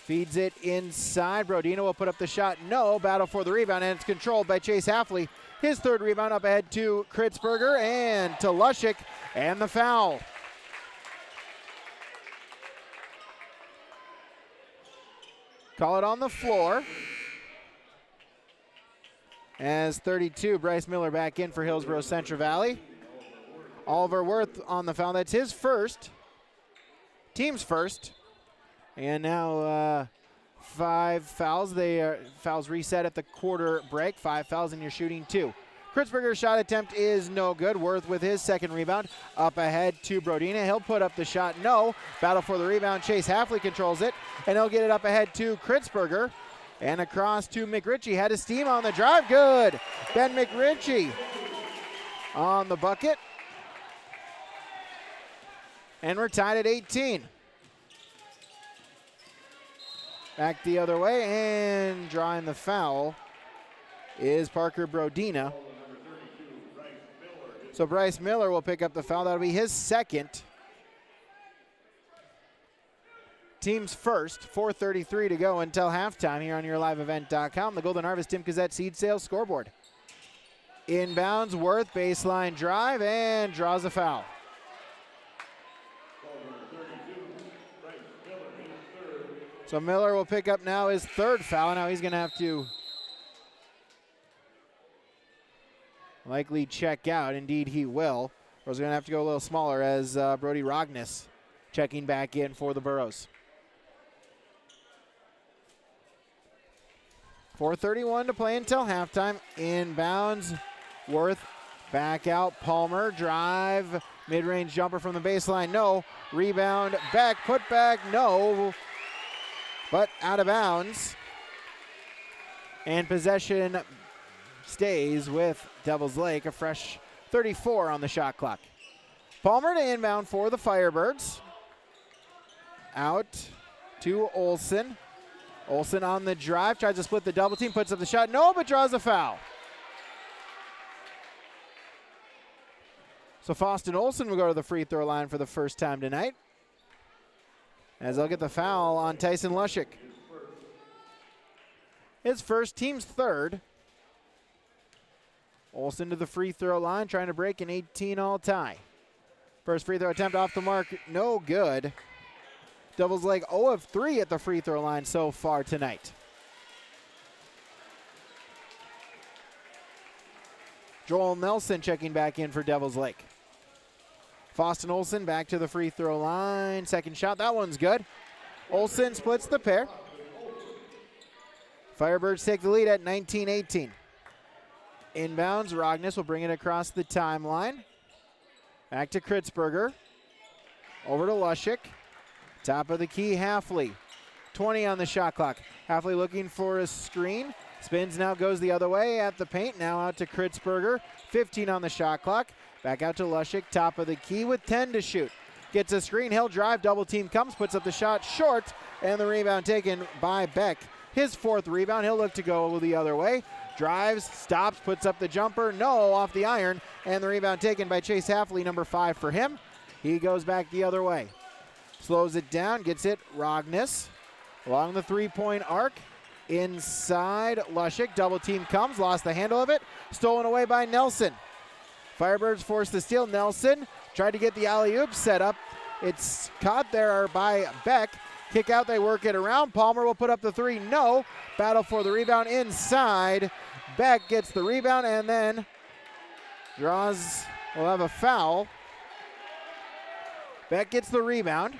Feeds it inside. Brodina will put up the shot, no. Battle for the rebound, and it's controlled by Chase Halfley. His 3rd rebound up ahead to Kritzberger and to Lushik, and the foul. Call it on the floor. As 32, Bryce Miller back in for Hillsboro-Central Valley. Oliver Worth on the foul. That's his first. Team's first. And now 5 fouls. Fouls reset at the quarter break. 5 fouls, and you're shooting 2. Kritzberger's shot attempt is no good. Worth with his 2nd rebound. Up ahead to Brodina. He'll put up the shot. No. Battle for the rebound. Chase Halfley controls it. And he'll get it up ahead to Kritzberger. And across to McRitchie. Had a steam on the drive. Good. Ben McRitchie on the bucket. And we're tied at 18. Back the other way. And drawing the foul is Parker Brodina. So Bryce Miller will pick up the foul. That'll be his 2nd. teams first. 4:33 to go until halftime here on YourLiveEvent.com. The Golden Harvest Tim Gazette seed sales scoreboard. Inbounds, Worth, baseline drive, and draws a foul. So Miller will pick up now his third foul. Now he's going to have to likely check out. Indeed, he will. Or he's going to have to go a little smaller as Brody Rogness checking back in for the Burros. 4:31 to play until halftime. Inbounds, Worth, back out. Palmer, drive, mid-range jumper from the baseline, no. Rebound, back, put back, no. But out of bounds. And possession stays with Devils Lake, a fresh 34 on the shot clock. Palmer to inbound for the Firebirds. Out to Olsen. Olsen on the drive, tries to split the double team, puts up the shot, no, but draws a foul. So Foston Olsen will go to the free throw line for the first time tonight, as they'll get the foul on Tyson Lushik. His first, team's third. Olsen to the free throw line, trying to break an 18-all tie. First free throw attempt off the mark, no good. Devils Lake 0 of 3 at the free throw line so far tonight. Joel Nelson checking back in for Devils Lake. Foston Olsen back to the free throw line. Second shot, that one's good. Olsen splits the pair. Firebirds take the lead at 19-18. Inbounds, Rogness will bring it across the timeline. Back to Kritzberger. Over to Lushik. Top of the key, Halfley. 20 on the shot clock. Halfley looking for a screen. Spins now, goes the other way at the paint. Now out to Kritzberger. 15 on the shot clock. Back out to Lushik, top of the key with 10 to shoot. Gets a screen, he'll drive, double team comes, puts up the shot short, and the rebound taken by Beck. His fourth rebound, he'll look to go the other way. Drives, stops, puts up the jumper, no, off the iron, and the rebound taken by Chase Halfley, number 5 for him. He goes back the other way. Slows it down, gets it, Rogness. Along the three-point arc, inside Lushik, double team comes, lost the handle of it, stolen away by Nelson. Firebirds forced the steal. Nelson tried to get the alley-oop set up. It's caught there by Beck. Kick out, they work it around. Palmer will put up the three, no. Battle for the rebound inside. Beck gets the rebound and then draws, will have a foul. Beck gets the rebound.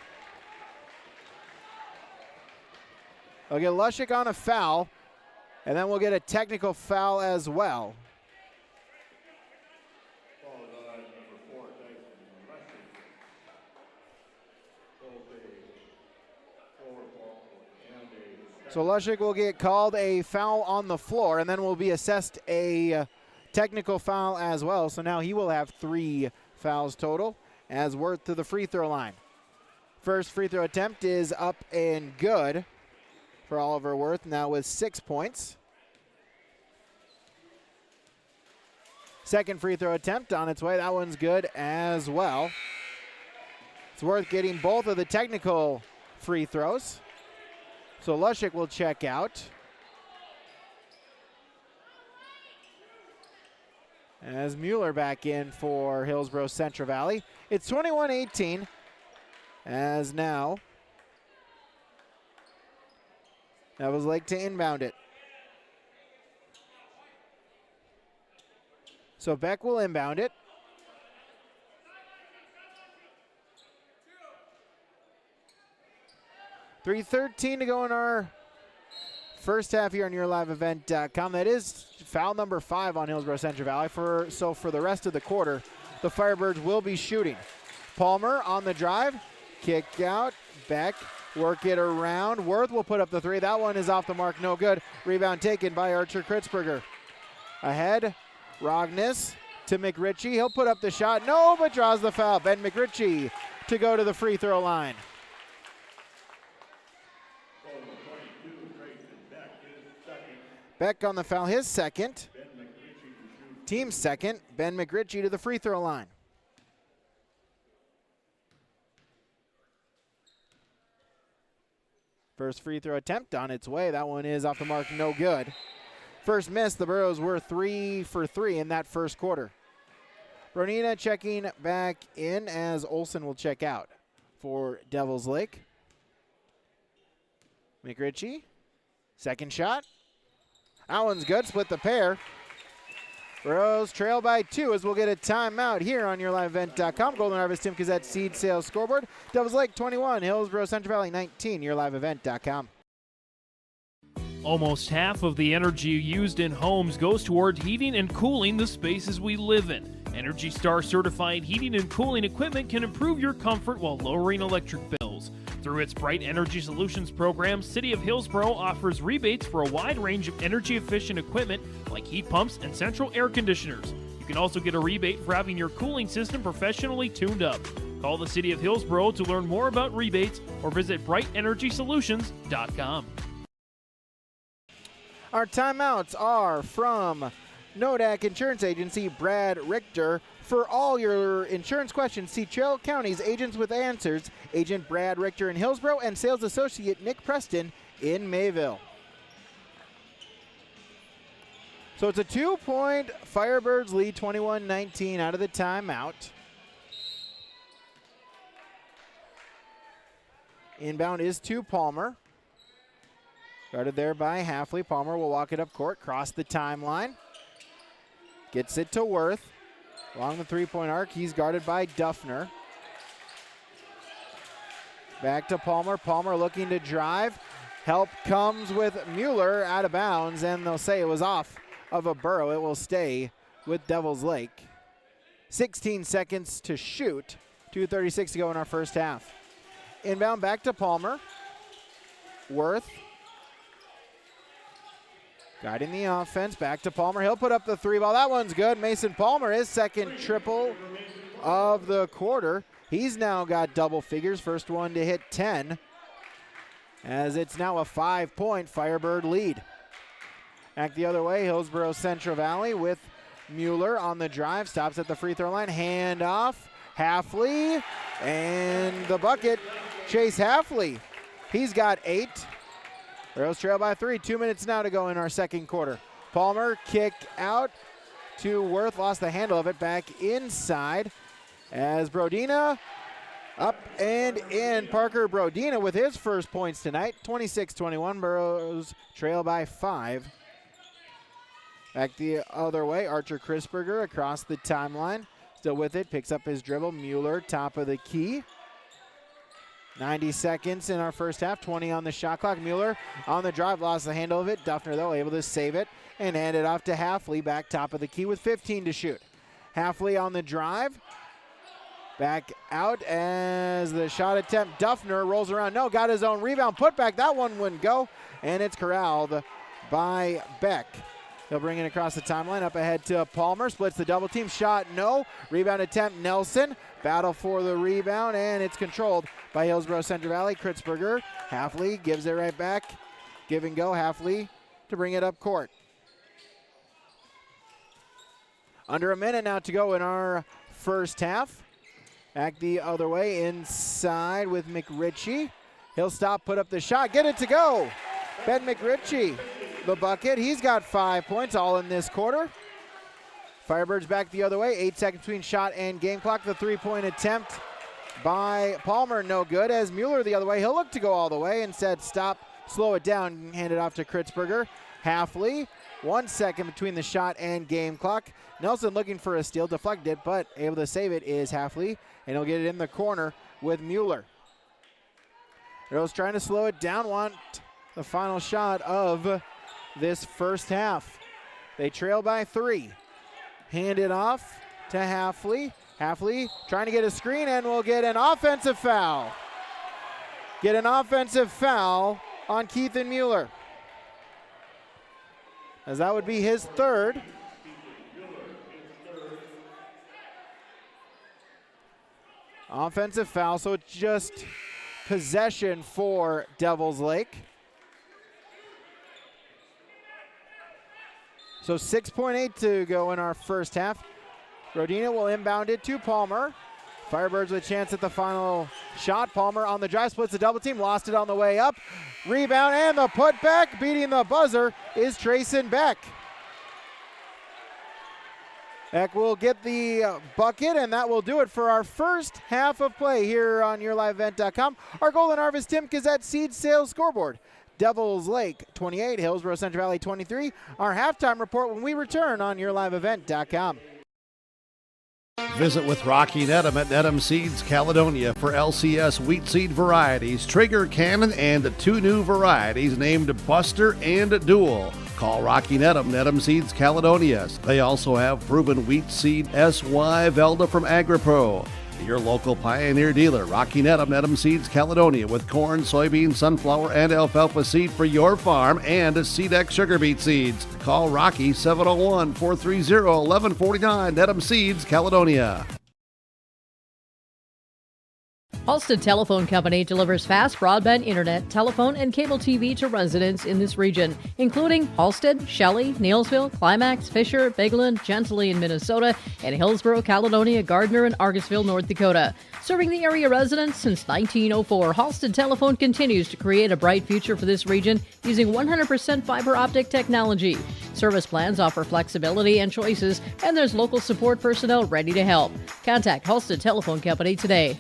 They'll get Lushik on a foul, and then we'll get a technical foul as well. So Lushik will get called a foul on the floor, and then will be assessed a technical foul as well. So now he will have 3 fouls total as Worth to the free throw line. First free throw attempt is up and good for Oliver Worth, now with 6 points. Second free throw attempt on its way. That one's good as well. It's Worth getting both of the technical free throws. So Lushik will check out. As Mueller back in for Hillsboro-Central Valley. It's 21-18 as now Devils Lake to inbound it. So Beck will inbound it. .313 to go in our first half here on YourLiveEvent.com. That is foul number 5 on Hillsboro-Central Valley. So for the rest of the quarter, the Firebirds will be shooting. Palmer on the drive. Kick out. Beck. Work it around. Worth will put up the 3. That one is off the mark. No good. Rebound taken by Archer Kritzberger. Ahead. Rogness to McRitchie. He'll put up the shot. No, but draws the foul. Ben McRitchie to go to the free throw line. Beck on the foul, his second. Team second. Ben McRitchie to the free throw line. First free throw attempt on its way. That one is off the mark, no good. First miss, the Burros were 3 for 3 in that first quarter. Bronina checking back in as Olsen will check out for Devils Lake. McRitchie, second shot. That one's good, split the pair. Burros trail by 2 as we'll get a timeout here on YourLiveEvent.com. Golden Harvest Tim Cassette seed sales scoreboard. Devils Lake 21, Hillsboro-Central Valley 19, YourLiveEvent.com. Almost half of the energy used in homes goes toward heating and cooling the spaces we live in. Energy Star certified heating and cooling equipment can improve your comfort while lowering electric bills. Through its Bright Energy Solutions program, City of Hillsboro offers rebates for a wide range of energy-efficient equipment like heat pumps and central air conditioners. You can also get a rebate for having your cooling system professionally tuned up. Call the City of Hillsboro to learn more about rebates or visit brightenergysolutions.com. Our timeouts are from Nodak Insurance Agency, Brad Richter. For all your insurance questions, see Trail County's Agents with Answers, Agent Brad Richter in Hillsboro and Sales Associate Nick Preston in Mayville. So it's a 2-point Firebirds lead, 21-19 out of the timeout. Inbound is to Palmer. Guarded there by Halfley. Palmer will walk it up court, cross the timeline. Gets it to Worth. Along the three-point arc, he's guarded by Duffner. Back to Palmer. Palmer looking to drive. Help comes with Mueller out of bounds, and they'll say it was off of a Burrow. It will stay with Devils Lake. 16 seconds to shoot. 2:36 to go in our first half. Inbound back to Palmer. Worth. Guiding the offense, back to Palmer. He'll put up the three ball. That one's good. Mason Palmer, his second triple of the quarter. He's now got double figures. First one to hit 10, as it's now a 5-point Firebird lead. Back the other way, Hillsboro-Central Valley with Mueller on the drive. Stops at the free throw line. Hand off. Halfley. And the bucket. Chase Halfley. He's got 8. Burros trail by 3. 2 minutes now to go in our second quarter. Palmer kick out to Worth. Lost the handle of it. Back inside as Brodina up and in. Parker Brodina with his first points tonight. 26-21. Burros trail by 5. Back the other way. Archer Chrisberger across the timeline. Still with it. Picks up his dribble. Mueller top of the key. 90 seconds in our first half, 20 on the shot clock. Mueller on the drive, lost the handle of it. Duffner, though, able to save it and hand it off to Halfley, back top of the key with 15 to shoot. Halfley on the drive. Back out as the shot attempt. Duffner rolls around. No, got his own rebound. Put back. That one wouldn't go, and it's corralled by Beck. He'll bring it across the timeline. Up ahead to Palmer. Splits the double team. Shot, no. Rebound attempt, Nelson. Battle for the rebound, and it's controlled by Hillsboro-Central Valley. Kritzberger. Halfley gives it right back. Give and go. Halfley to bring it up court. Under a minute now to go in our first half. Back the other way inside with McRitchie. He'll stop, put up the shot, get it to go. Ben McRitchie, the bucket. He's got 5 points all in this quarter. Firebirds back the other way. 8 seconds between shot and game clock. The three-point attempt by Palmer, no good. As Mueller the other way, he'll look to go all the way. Instead, stop, slow it down, hand it off to Kritzberger. Halfley, 1 second between the shot and game clock. Nelson looking for a steal, deflected it, but able to save it is Halfley, and he'll get it in the corner with Mueller. Rose trying to slow it down, want the final shot of this first half. They trail by 3. Hand it off to Halfley. Halfley trying to get a screen and will get an offensive foul. Get an offensive foul on Keithan Mueller, as that would be his third. Offensive foul, so it's just possession for Devils Lake. So 6.8 to go in our first half. Rodina will inbound it to Palmer. Firebirds with a chance at the final shot. Palmer on the drive, splits the double team, lost it on the way up. Rebound and the putback, beating the buzzer is Trayson Beck. Beck will get the bucket, and that will do it for our first half of play here on YourLiveEvent.com. Our Golden Harvest Tim Gazette seed sales scoreboard. Devils Lake 28, Hillsboro-Central Valley 23. Our halftime report when we return on YourLiveEvent.com. Visit with Rocky Nedham at Nedham Seeds Caledonia for LCS wheat seed varieties, Trigger Cannon, and 2 new varieties named Buster and Dual. Call Rocky Nedham, Nedham Seeds Caledonia. They also have proven wheat seed SY Velda from AgriPro. Your local Pioneer dealer, Rocky Nedham, Nedham Seeds Caledonia, with corn, soybean, sunflower, and alfalfa seed for your farm and SeedX sugar beet seeds. Call Rocky 701-430-1149, Nedham Seeds Caledonia. Halstead Telephone Company delivers fast broadband internet, telephone, and cable TV to residents in this region, including Halstead, Shelley, Neilsville, Climax, Fisher, Bigland, Gentilly in Minnesota, and Hillsboro, Caledonia, Gardner, and Argosville, North Dakota. Serving the area residents since 1904, Halstead Telephone continues to create a bright future for this region using 100% fiber optic technology. Service plans offer flexibility and choices, and there's local support personnel ready to help. Contact Halstead Telephone Company today.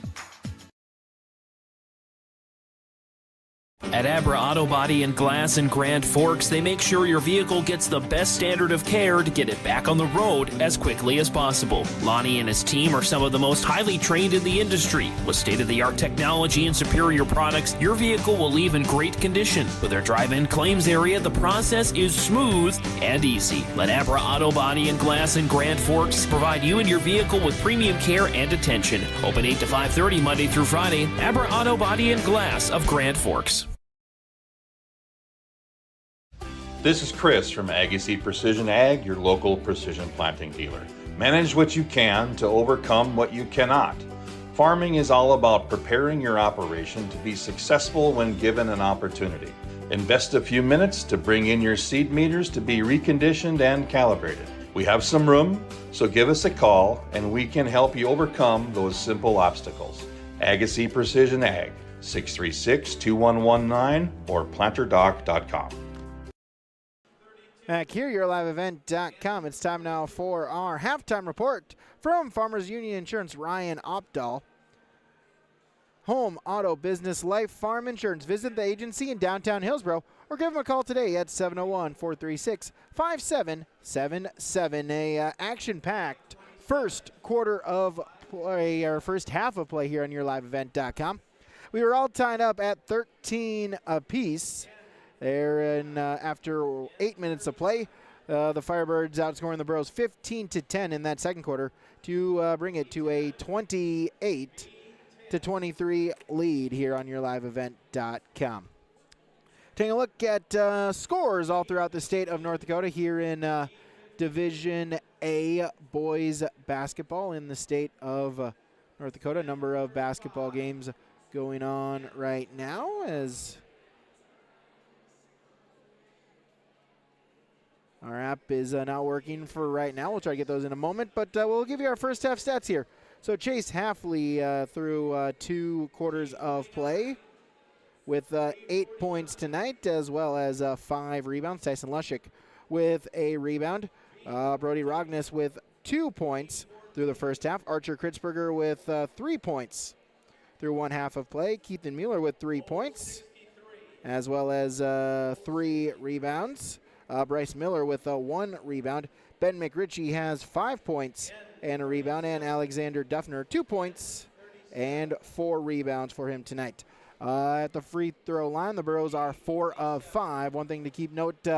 At Abra Auto Body and Glass in Grand Forks, they make sure your vehicle gets the best standard of care to get it back on the road as quickly as possible. Lonnie and his team are some of the most highly trained in the industry. With state-of-the-art technology and superior products, your vehicle will leave in great condition. With their drive-in claims area, the process is smooth and easy. Let Abra Auto Body and Glass in Grand Forks provide you and your vehicle with premium care and attention. Open 8 to 5:30 Monday through Friday. Abra Auto Body and Glass of Grand Forks. This is Chris from Agassiz Precision Ag, your local precision planting dealer. Manage what you can to overcome what you cannot. Farming is all about preparing your operation to be successful when given an opportunity. Invest a few minutes to bring in your seed meters to be reconditioned and calibrated. We have some room, so give us a call and we can help you overcome those simple obstacles. Agassiz Precision Ag, 636-2119 or planterdoc.com. Back here, YourLiveEvent.com. It's time now for our halftime report from Farmers Union Insurance, Ryan Opdahl. Home, auto, business, life, farm insurance. Visit the agency in downtown Hillsboro or give them a call today at 701-436-5777. A action-packed first quarter of play, or first half of play here on YourLiveEvent.com. We were all tied up at 13 apiece. There, and after 8 minutes of play, the Firebirds outscoring the Bros 15-10 in that second quarter to bring it to a 28-23 lead here on YourLiveEvent.com. Taking a look at scores all throughout the state of North Dakota here in Division A boys basketball in the state of North Dakota. Number of basketball games going on right now as our app is not working for right now. We'll try to get those in a moment, but we'll give you our first half stats here. So Chase Halfley through 2 quarters of play with 8 points tonight, as well as 5 rebounds. Tyson Lushik with a rebound. Brody Rogness with 2 points through the first half. Archer Kritzberger with 3 points through 1 half of play. Keithan Mueller with 3 points, as well as 3 rebounds. Bryce Miller with 1 rebound. Ben McRitchie has 5 points and a rebound. And Alexander Duffner, 2 points and 4 rebounds for him tonight. At the free throw line, the Burros are 4 of 5. One thing to keep note,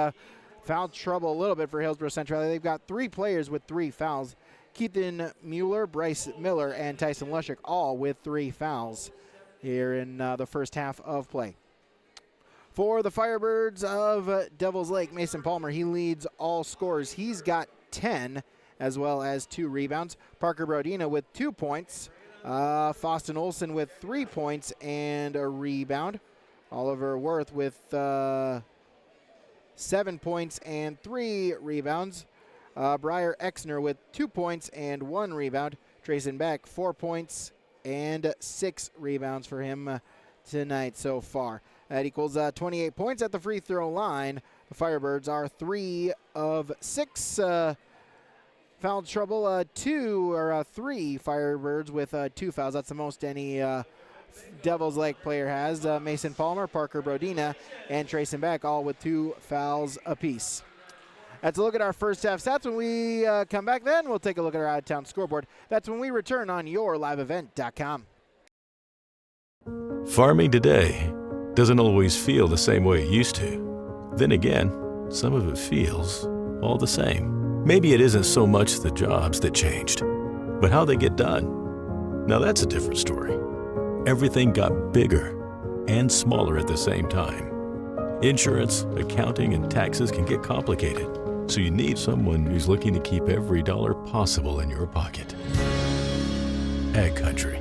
foul trouble a little bit for Hillsboro-Central. They've got 3 players with 3 fouls. Keithan Mueller, Bryce Miller, and Tyson Lushik all with 3 fouls here in the first half of play. For the Firebirds of Devils Lake, Mason Palmer, he leads all scorers. He's got 10 as well as 2 rebounds. Parker Brodina with 2 points. Faustin Olson with 3 points and a rebound. Oliver Worth with 7 points and 3 rebounds. Briar Exner with 2 points and 1 rebound. Trayson Beck, 4 points and 6 rebounds for him tonight so far. That equals 28 points at the free throw line. The Firebirds are 3 of 6. Foul trouble, 3 Firebirds with 2 fouls. That's the most any Devils Lake player has. Mason Palmer, Parker Brodina, and Trayson Beck, all with 2 fouls apiece. That's a look at our first half stats. When we come back, then we'll take a look at our out-of-town scoreboard. That's when we return on yourliveevent.com. Farming today doesn't always feel the same way it used to. Then again, some of it feels all the same. Maybe it isn't so much the jobs that changed, but how they get done. Now that's a different story. Everything got bigger and smaller at the same time. Insurance, accounting, and taxes can get complicated, so you need someone who's looking to keep every dollar possible in your pocket. Ag Country.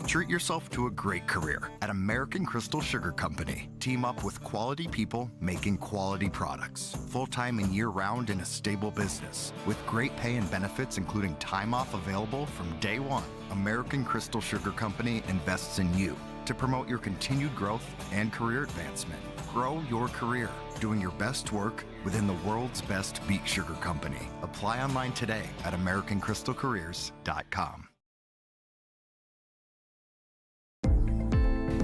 Treat yourself to a great career at American Crystal Sugar Company. Team up with quality people making quality products. Full-time and year-round in a stable business. With great pay and benefits including time off available from day one. American Crystal Sugar Company invests in you to promote your continued growth and career advancement. Grow your career, doing your best work within the world's best beet sugar company. Apply online today at AmericanCrystalCareers.com.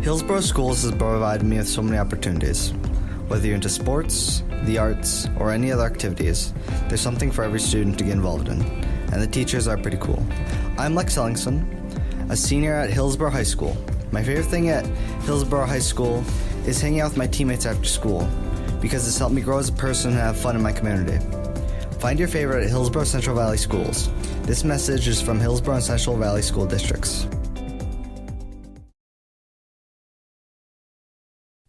Hillsboro Schools has provided me with so many opportunities. Whether you're into sports, the arts, or any other activities, there's something for every student to get involved in, and the teachers are pretty cool. I'm Lex Ellingson, a senior at Hillsboro High School. My favorite thing at Hillsboro High School is hanging out with my teammates after school, because it's helped me grow as a person and have fun in my community. Find your favorite at Hillsboro-Central Valley Schools. This message is from Hillsboro and Central Valley School Districts.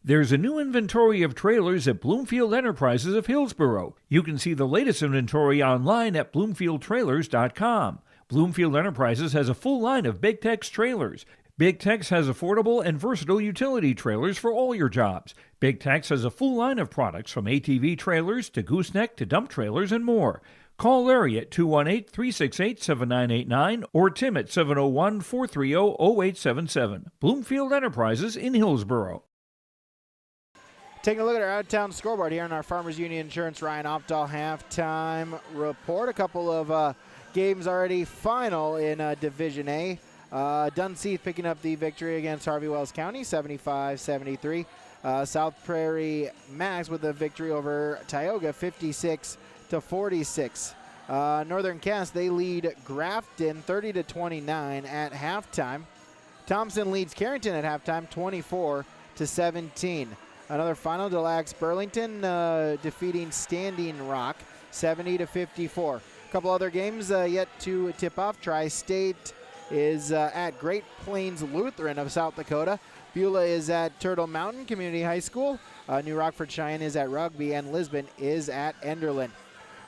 There's a new inventory of trailers at Bloomfield Enterprises of Hillsboro. You can see the latest inventory online at bloomfieldtrailers.com. Bloomfield Enterprises has a full line of Big Tex trailers. Big Tex has affordable and versatile utility trailers for all your jobs. Big Tex has a full line of products from ATV trailers to gooseneck to dump trailers and more. Call Larry at 218-368-7989 or Tim at 701-430-0877. Bloomfield Enterprises in Hillsboro. Taking a look at our out-of-town scoreboard here on our Farmers Union Insurance Ryan Opdahl halftime report. A couple of games already final in Division A. Dunseith picking up the victory against Harvey Wells County, 75-73. South Prairie Max with a victory over Tioga, 56-46. Northern Cass, they lead Grafton 30-29 at halftime. Thompson leads Carrington at halftime, 24-17. Another final, Des Lacs Burlington defeating Standing Rock, 70-54. A couple other games yet to tip off. Tri-State is at Great Plains Lutheran of South Dakota. Beulah is at Turtle Mountain Community High School. New Rockford Cheyenne is at Rugby, and Lisbon is at Enderlin.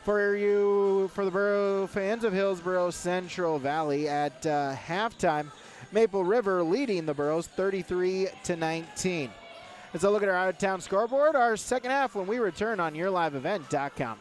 For the Borough fans of Hillsboro-Central Valley at halftime, Maple River leading the Boroughs 33-19. Let's look at our out-of-town scoreboard, our second half when we return on yourliveevent.com.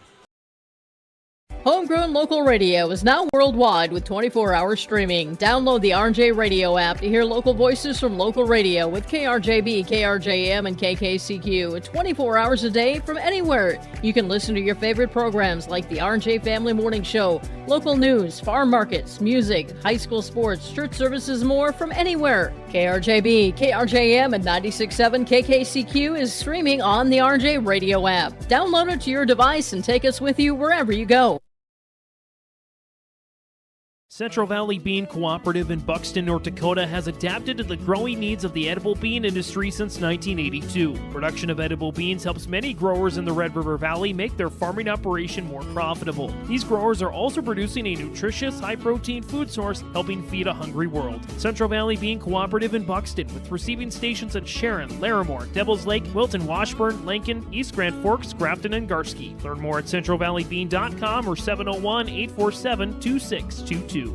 Homegrown local radio is now worldwide with 24-hour streaming. Download the RJ Radio app to hear local voices from local radio with KRJB, KRJM, and KKCQ 24 hours a day from anywhere. You can listen to your favorite programs like the RJ Family Morning Show, local news, farm markets, music, high school sports, church services, more from anywhere. KRJB, KRJM, and 96.7 KKCQ is streaming on the RJ Radio app. Download it to your device and take us with you wherever you go. Central Valley Bean Cooperative in Buxton, North Dakota has adapted to the growing needs of the edible bean industry since 1982. Production of edible beans helps many growers in the Red River Valley make their farming operation more profitable. These growers are also producing a nutritious, high-protein food source, helping feed a hungry world. Central Valley Bean Cooperative in Buxton, with receiving stations in Sharon, Larimore, Devils Lake, Wilton, Washburn, Lincoln, East Grand Forks, Grafton, and Garsky. Learn more at centralvalleybean.com or 701-847-2622.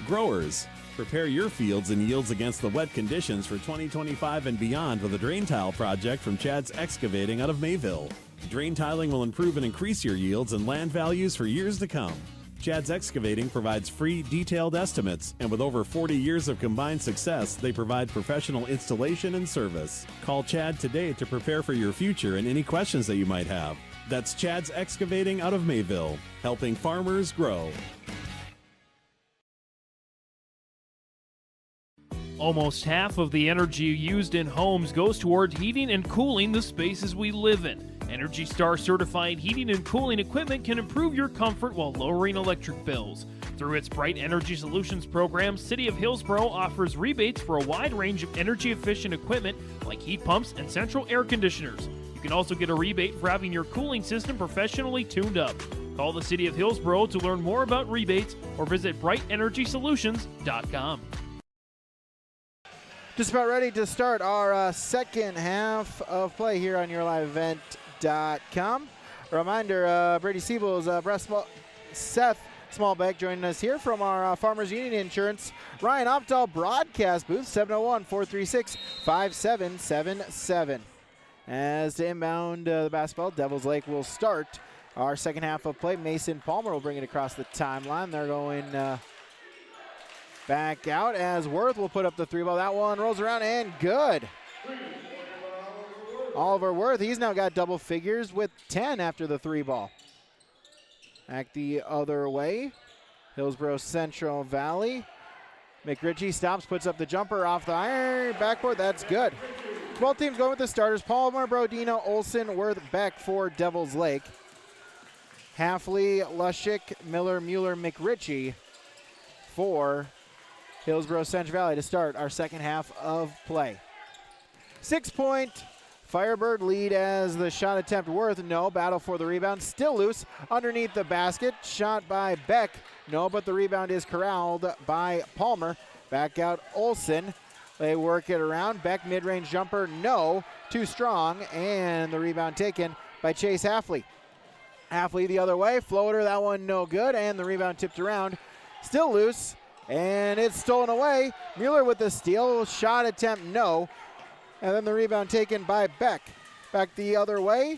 Growers, prepare your fields and yields against the wet conditions for 2025 and beyond with a drain tile project from Chad's Excavating out of Mayville. Drain tiling will improve and increase your yields and land values for years to come. Chad's Excavating provides free, detailed estimates, and with over 40 years of combined success, they provide professional installation and service. Call Chad today to prepare for your future and any questions that you might have. That's Chad's Excavating out of Mayville, helping farmers grow. Almost half of the energy used in homes goes toward heating and cooling the spaces we live in. Energy Star certified heating and cooling equipment can improve your comfort while lowering electric bills. Through its Bright Energy Solutions program, City of Hillsboro offers rebates for a wide range of energy-efficient equipment like heat pumps and central air conditioners. You can also get a rebate for having your cooling system professionally tuned up. Call the City of Hillsboro to learn more about rebates or visit brightenergysolutions.com. Just about ready to start our second half of play here on YourLiveEvent.com. A reminder, Brady Siebel's Seth Smallbeck joining us here from our Farmers Union Insurance Ryan Optal broadcast booth, 701-436-5777. As to inbound the basketball, Devils Lake will start our second half of play. Mason Palmer will bring it across the timeline. They're going back out as Worth will put up the three ball. That one rolls around and good. Oliver Worth, he's now got double figures with 10 after the three ball. Back the other way. Hillsboro-Central Valley. McRitchie stops, puts up the jumper off the iron backboard. That's good. Both teams going with the starters. Palmer, Brodino, Olson, Worth, Beck for Devils Lake. Halfley, Lushik, Miller, Mueller, McRitchie for Hillsboro-Central Valley to start our second half of play. 6-point Firebird lead as the shot attempt Worth. No, battle for the rebound. Still loose underneath the basket. Shot by Beck. No, but the rebound is corralled by Palmer. Back out Olson. They work it around. Beck mid-range jumper. No, too strong. And the rebound taken by Chase Halfley. Halfley the other way. Floater, that one no good. And the rebound tipped around. Still loose. And it's stolen away. Mueller with the steal. Shot attempt, no. And then the rebound taken by Beck. Back the other way.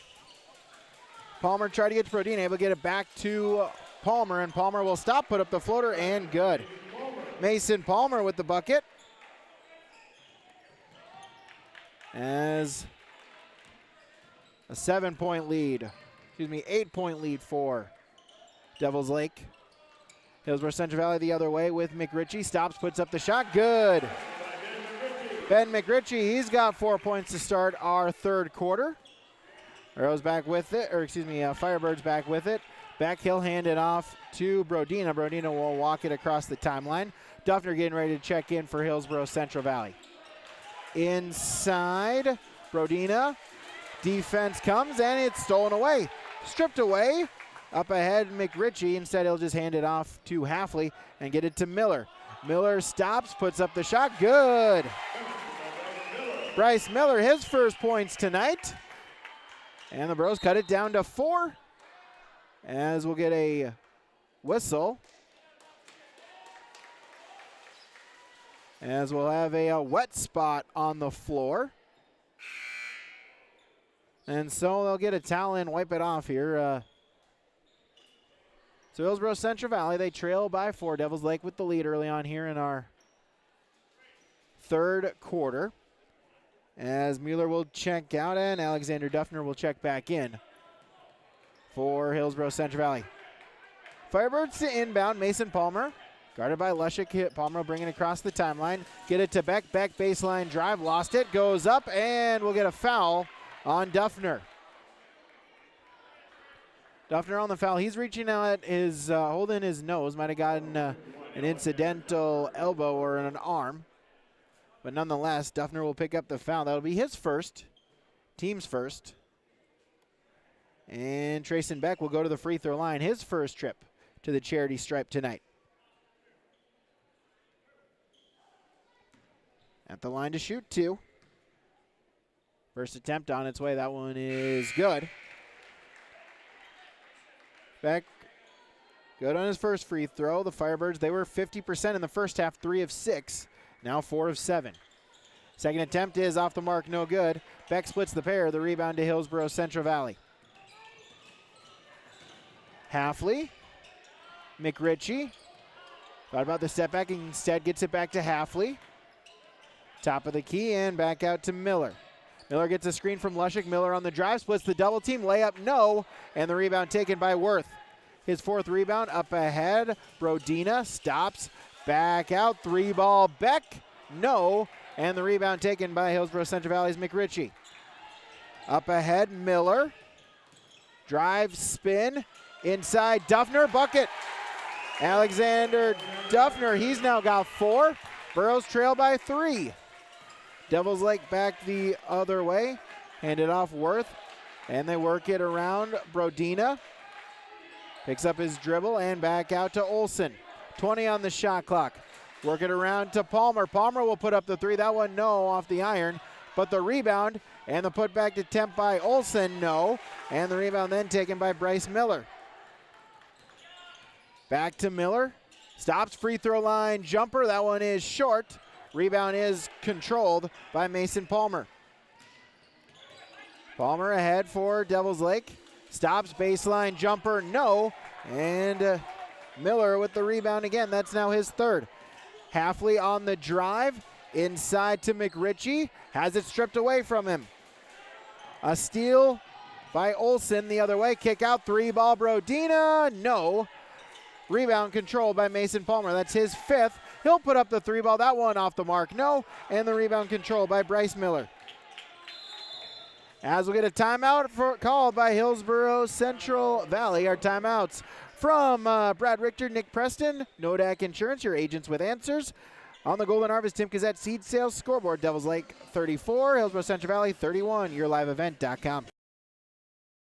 Palmer tried to get to Brodin, able to get it back to Palmer, and Palmer will stop, put up the floater, and good. Mason Palmer with the bucket. As a 7-point lead, 8-point lead for Devils Lake. Hillsboro-Central Valley the other way with McRitchie. Stops, puts up the shot. Good. Ben McRitchie, he's got 4 points to start our third quarter. Arrows back with it, Firebirds back with it. Beck, he'll hand it off to Brodina. Brodina will walk it across the timeline. Duffner getting ready to check in for Hillsboro-Central Valley. Inside, Brodina. Defense comes, and it's stolen away. Stripped away. Up ahead, McRitchie. Instead, he'll just hand it off to Halfley and get it to Miller. Miller stops, puts up the shot. Good. Bryce Miller, his first points tonight. And the Bros cut it down to 4. As we'll get a whistle. As we'll have a wet spot on the floor. And so they'll get a towel and wipe it off here. So Hillsboro-Central Valley, they trail by 4. Devils Lake with the lead early on here in our third quarter. As Mueller will check out and Alexander Duffner will check back in for Hillsboro-Central Valley. Firebirds to inbound, Mason Palmer. Guarded by Lushik. Palmer bringing it across the timeline. Get it to Beck. Beck baseline drive, lost it, goes up, and we'll get a foul on Duffner. Duffner on the foul. He's reaching out his, holding his nose. Might have gotten an incidental elbow or an arm. But nonetheless, Duffner will pick up the foul. That'll be his first, team's first. And Trayson Beck will go to the free throw line. His first trip to the charity stripe tonight. At the line to shoot 2. First attempt on its way. That one is good. Beck, good on his first free throw. The Firebirds, they were 50% in the first half, 3 of 6. Now 4 of 7. Second attempt is off the mark, no good. Beck splits the pair. The rebound to Hillsboro-Central Valley. Halfley. McRitchie. Thought about the step back, and instead gets it back to Halfley. Top of the key and back out to Miller. Miller gets a screen from Lushik. Miller on the drive, splits the double team. Layup, no. And the rebound taken by Worth. His 4th rebound up ahead. Brodina stops. Back out. 3-ball Beck. No. And the rebound taken by Hillsboro-Central Valley's McRitchie. Up ahead, Miller. Drive, spin. Inside, Duffner. Bucket. Alexander Duffner, he's now got 4. Burroughs trail by 3. Devils Lake back the other way. Hand it off Worth. And they work it around Brodina. Picks up his dribble and back out to Olsen. 20 on the shot clock. Work it around to Palmer. Palmer will put up the 3. That one, no, off the iron. But the rebound and the putback to attempt by Olsen, no. And the rebound then taken by Bryce Miller. Back to Miller. Stops, free throw line jumper. That one is short. Rebound is controlled by Mason Palmer. Palmer ahead for Devils Lake. Stops, baseline jumper, no. And Miller with the rebound again. That's now his 3rd. Halfley on the drive. Inside to McRitchie. Has it stripped away from him. A steal by Olsen the other way. Kick out, 3-ball Brodina, no. Rebound controlled by Mason Palmer. That's his 5th. He'll put up the 3-ball. That one off the mark, no. And the rebound controlled by Bryce Miller. As we'll get a timeout called by Hillsboro-Central Valley. Our timeouts from Brad Richter, Nick Preston, Nodak Insurance, your agents with answers. On the Golden Harvest Tim Gazette seed sales scoreboard, Devils Lake 34, Hillsboro-Central Valley 31, yourliveevent.com.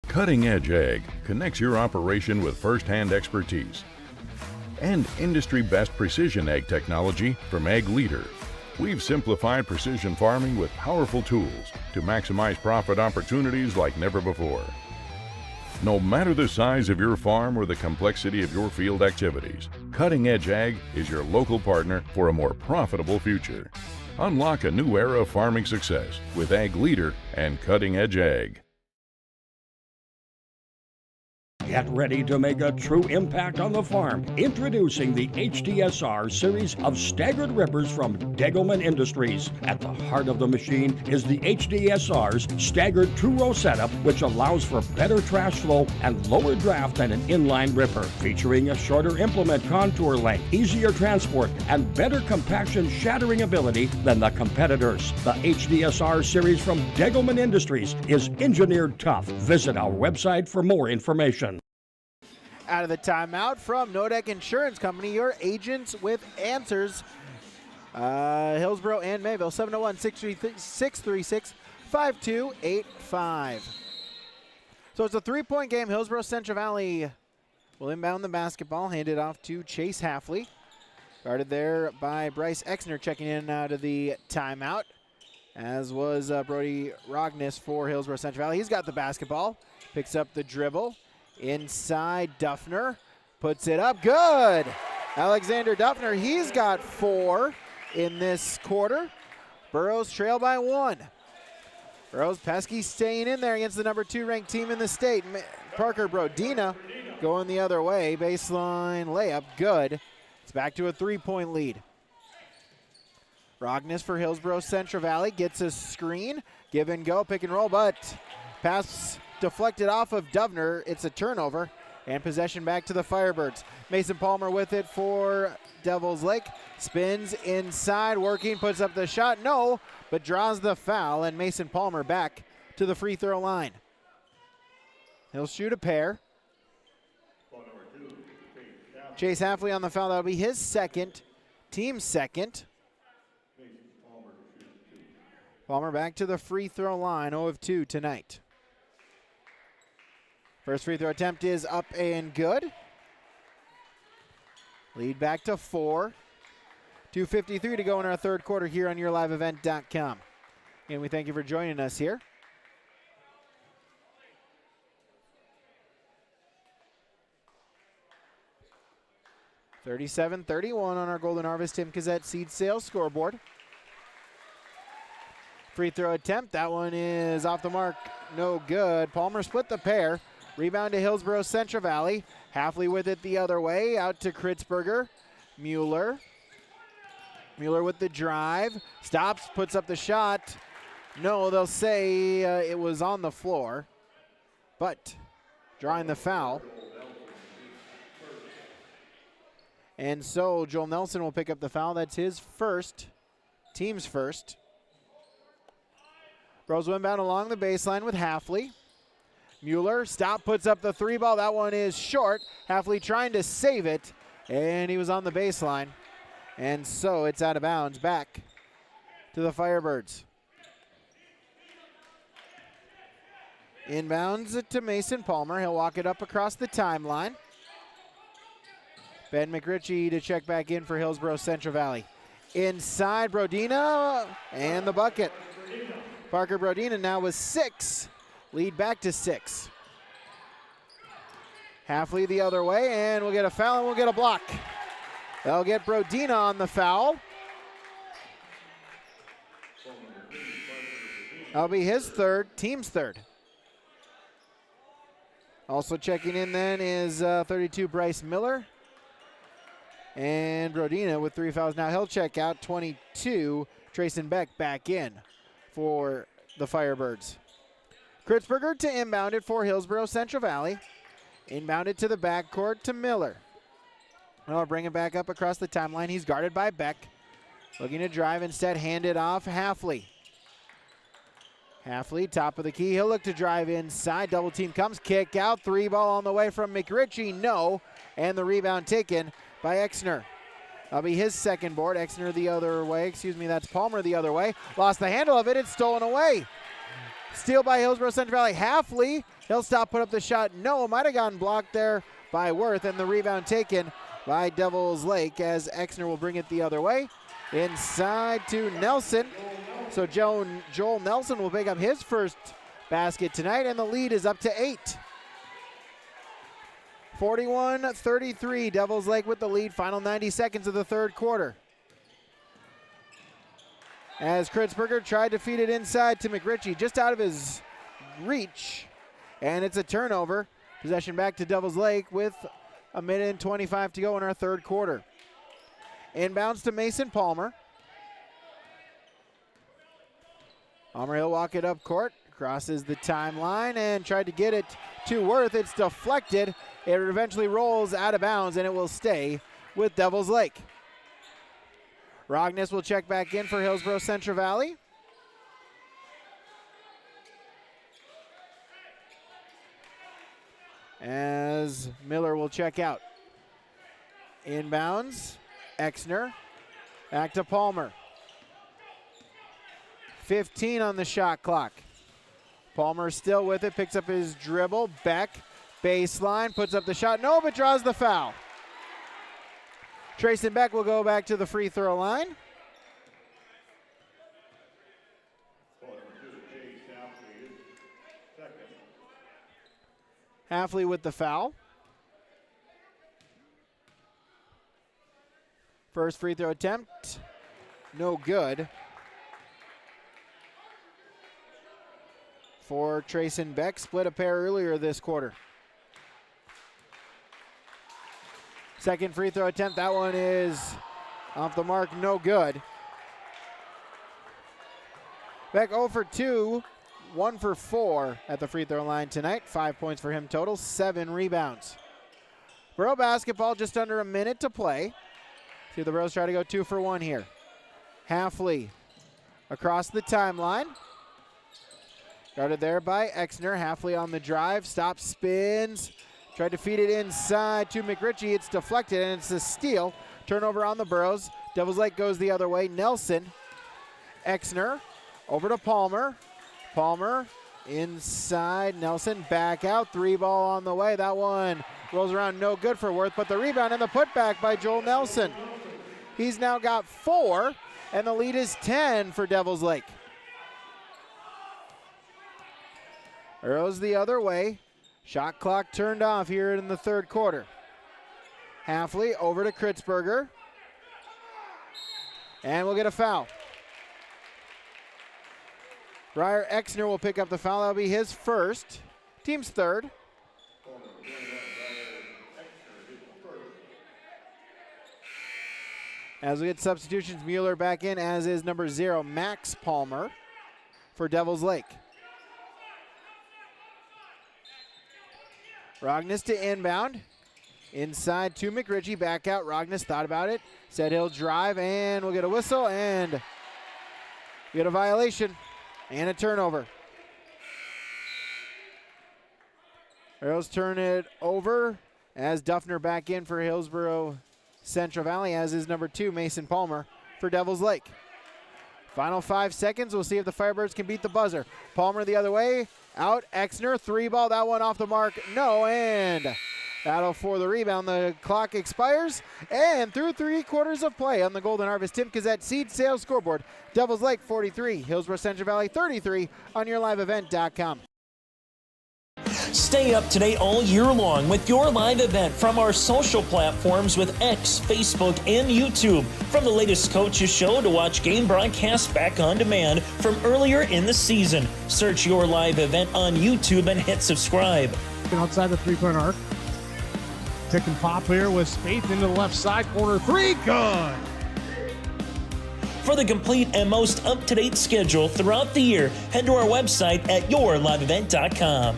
Cutting Edge Ag connects your operation with first-hand expertise and industry-best precision ag technology from Ag Leader. We've simplified precision farming with powerful tools to maximize profit opportunities like never before. No matter the size of your farm or the complexity of your field activities, Cutting Edge Ag is your local partner for a more profitable future. Unlock a new era of farming success with Ag Leader and Cutting Edge Ag. Get ready to make a true impact on the farm. Introducing the HDSR series of staggered rippers from Degelman Industries. At the heart of the machine is the HDSR's staggered 2-row setup, which allows for better trash flow and lower draft than an inline ripper. Featuring a shorter implement contour length, easier transport, and better compaction shattering ability than the competitors. The HDSR series from Degelman Industries is engineered tough. Visit our website for more information. Out of the timeout from Nodak Insurance Company, your agents with answers. Hillsboro and Mayville, 701-636-5285. So it's a 3-point game. Hillsboro-Central Valley will inbound the basketball, hand it off to Chase Halfley. Guarded there by Bryce Exner, checking in and out of the timeout, as was Brody Rognes for Hillsboro-Central Valley. He's got the basketball, picks up the dribble. Inside, Duffner puts it up. Good. Alexander Duffner, he's got 4 in this quarter. Burroughs trail by 1. Burroughs, pesky staying in there against the number 2 ranked team in the state. Parker Brodina going the other way. Baseline layup, good. It's back to a 3-point lead. Rognes for Hillsboro-Central Valley gets a screen. Give and go, pick and roll, but pass deflected off of Duffner. It's a turnover and possession back to the Firebirds. Mason Palmer with it for Devils Lake. Spins inside, working, puts up the shot. No, but draws the foul, and Mason Palmer back to the free throw line. He'll shoot a pair. Chase Halfley on the foul. That'll be his second, team second. Palmer back to the free throw line, 0 of 2 tonight. First free throw attempt is up and good. Lead back to 4. 2:53 to go in our third quarter here on yourliveevent.com. And we thank you for joining us here. $37-31 on our Golden Harvest Tim Gazette seed sales scoreboard. Free throw attempt, that one is off the mark, no good. Palmer split the pair. Rebound to Hillsboro-Central Valley. Hafley with it the other way, out to Kritzberger. Mueller. Mueller with the drive. Stops, puts up the shot. No, they'll say it was on the floor. But drawing the foul. And so Joel Nelson will pick up the foul. That's his first, team's first. Bros inbound along the baseline with Hafley. Mueller, stop, puts up the three ball. That one is short. Hafley trying to save it, and he was on the baseline. And so it's out of bounds, back to the Firebirds. Inbounds to Mason Palmer. He'll walk it up across the timeline. Ben McRitchie to check back in for Hillsboro-Central Valley. Inside, Brodina, and the bucket. Parker Brodina now with 6. Lead back to 6. Hafley the other way, and we'll get a foul and we'll get a block. They'll get Brodina on the foul. That'll be his third, team's third. Also checking in then is 32 Bryce Miller. And Brodina with 3 fouls. Now he'll check out 22. Trayson Beck back in for the Firebirds. Kritzberger to inbound it for Hillsboro-Central Valley. Inbounded to the backcourt to Miller. I'll bring it back up across the timeline. He's guarded by Beck. Looking to drive, instead handed off Hafley. Hafley, top of the key. He'll look to drive inside. Double team comes. Kick out. 3 ball on the way from McRitchie. No. And the rebound taken by Exner. That'll be his second board. Exner the other way. Excuse me, that's Palmer the other way. Lost the handle of it. It's stolen away. Steal by Hillsboro-Central Valley. Hafley. He'll stop, put up the shot. No, might have gotten blocked there by Worth. And the rebound taken by Devils Lake as Exner will bring it the other way. Inside to Nelson. So Joel Nelson will pick up his first basket tonight, and the lead is up to 8. 41-33, Devils Lake with the lead. Final 90 seconds of the third quarter. As Kritzberger tried to feed it inside to McRitchie, just out of his reach, and it's a turnover. Possession back to Devils Lake with a minute and 25 to go in our third quarter. Inbounds to Mason Palmer. Palmer, he'll walk it up court, crosses the timeline and tried to get it to Worth. It's deflected. It eventually rolls out of bounds, and it will stay with Devils Lake. Rogness will check back in for Hillsboro-Central Valley. As Miller will check out. Inbounds, Exner, back to Palmer. 15 on the shot clock. Palmer still with it, picks up his dribble. Beck, baseline, puts up the shot. No, but draws the foul. Trayson Beck will go back to the free throw line. Hafley with the foul. First free throw attempt, no good. For Trayson Beck, split a pair earlier this quarter. Second free throw attempt, that one is off the mark, no good. Beck 0 for 2, 1 for 4 at the free throw line tonight. 5 points for him total, 7 rebounds. Borough basketball, just under a minute to play. See if the Bros try to go 2 for 1 here. Hafley across the timeline. Guarded there by Exner. Hafley on the drive, stops, spins. Tried to feed it inside to McRitchie. It's deflected, and it's a steal. Turnover on the Burros. Devils Lake goes the other way. Nelson, Exner, over to Palmer. Palmer inside. Nelson back out. 3 ball on the way. That one rolls around, no good for Worth, but the rebound and the putback by Joel Nelson. He's now got 4, and the lead is 10 for Devils Lake. Arrows the other way. Shot clock turned off here in the third quarter. Hafley over to Kritzberger. And we'll get a foul. Briar Exner will pick up the foul. That'll be his first, team's third. As we get substitutions, Mueller back in, as is number 0, Max Palmer for Devils Lake. Rognus to inbound. Inside to McRitchie, back out. Rognus thought about it, said he'll drive, and we'll get a whistle, and we get a violation and a turnover. Arrows turn it over as Duffner back in for Hillsboro-Central Valley, as is number 2, Mason Palmer for Devils Lake. Final 5 seconds. We'll see if the Firebirds can beat the buzzer. Palmer the other way. Out. Exner. 3-ball. That one off the mark. No. And battle for the rebound. The clock expires. And through 3/4 of play on the Golden Harvest Tim Gazette Seed Sales scoreboard. Devils Lake 43. Hillsboro-Central Valley 33 on yourliveevent.com. Stay up to date all year long with your live event from our social platforms with X, Facebook, and YouTube. From the latest coaches show to watch game broadcasts back on demand from earlier in the season. Search your live event on YouTube and hit subscribe. Outside the three-point arc. Pick and pop here with Spaeth into the left side corner. 3, good. For the complete and most up-to-date schedule throughout the year, head to our website at yourliveevent.com.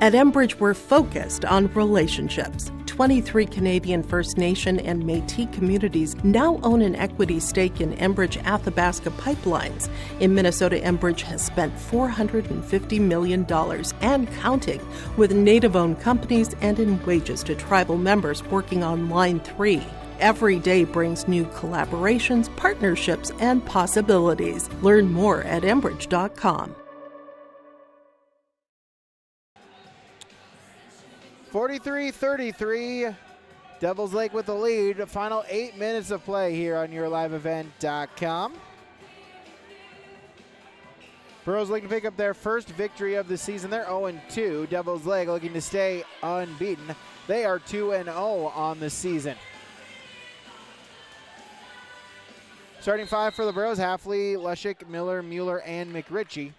At Enbridge, we're focused on relationships. 23 Canadian First Nation and Métis communities now own an equity stake in Enbridge Athabasca Pipelines. In Minnesota, Enbridge has spent $450 million and counting with Native-owned companies and in wages to tribal members working on Line 3. Every day brings new collaborations, partnerships, and possibilities. Learn more at Enbridge.com. 43-33, Devils Lake with the lead. Final 8 minutes of play here on yourliveevent.com. Burrows looking to pick up their first victory of the season. They're 0-2. Devils Lake looking to stay unbeaten. They are 2-0 on the season. Starting 5 for the Burrows: Halfley, Lushik, Miller, Mueller, and McRitchie.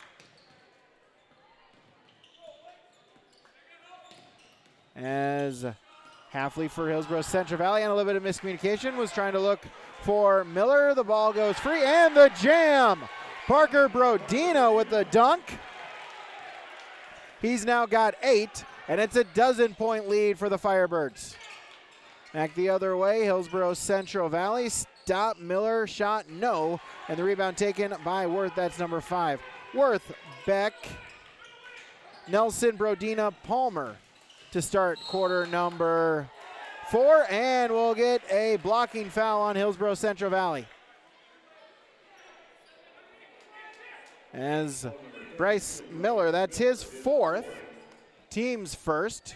As Halfley for Hillsboro-Central Valley, and a little bit of miscommunication, was trying to look for Miller. The ball goes free, and the jam! Parker Brodina with the dunk. He's now got 8, and it's a 12-point lead for the Firebirds. Back the other way, Hillsboro-Central Valley. Stop, Miller, shot, no. And the rebound taken by Worth, that's number 5. Worth, Beck, Nelson, Brodina, Palmer to start quarter number 4, and we'll get a blocking foul on Hillsboro-Central Valley. As Bryce Miller, that's his 4th, team's first.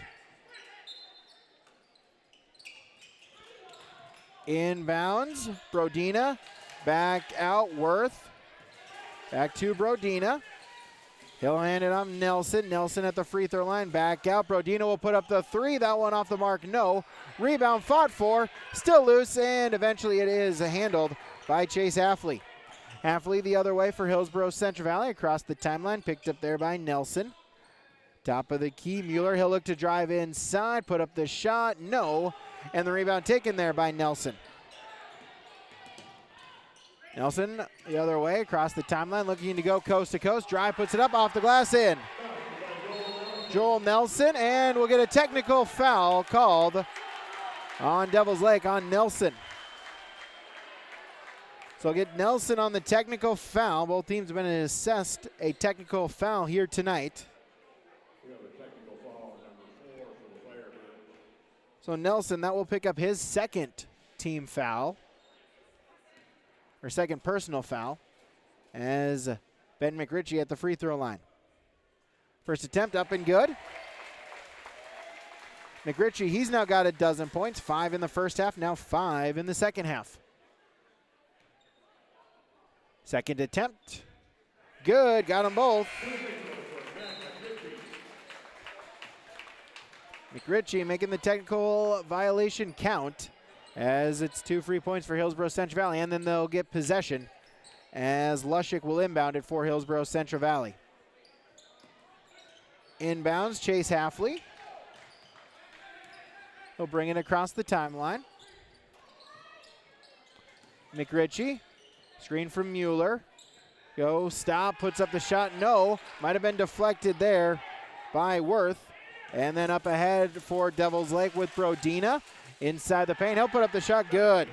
Inbounds, Brodina, back out, Worth, back to Brodina. He'll hand it on Nelson. Nelson at the free throw line. Back out. Brodina will put up the 3. That one off the mark. No. Rebound fought for. Still loose. And eventually it is handled by Chase Halfley. Halfley the other way for Hillsboro-Central Valley. Across the timeline. Picked up there by Nelson. Top of the key. Mueller. He'll look to drive inside. Put up the shot. No. And the rebound taken there by Nelson. Nelson the other way across the timeline, looking to go coast to coast. Drive, puts it up, off the glass, in. Joel Nelson, and we'll get a technical foul called on Devils Lake on Nelson. So get Nelson on the technical foul. Both teams have been assessed a technical foul here tonight. So Nelson, that will pick up his 2nd team foul. Or 2nd personal foul, as Ben McRitchie at the free throw line. First attempt up and good. McRitchie, he's now got 12 points, 5 in the first half, now 5 in the second half. Second attempt, good, got them both. McRitchie making the technical violation count, as it's 2 free points for Hillsboro-Central Valley, and then they'll get possession as Lushik will inbound it for Hillsboro-Central Valley. Inbounds, Chase Halfley. He'll bring it across the timeline. McRitchie, screen from Mueller. Go, stop, puts up the shot. No, might have been deflected there by Worth. And then up ahead for Devils Lake with Brodina. Inside the paint, he'll put up the shot, good.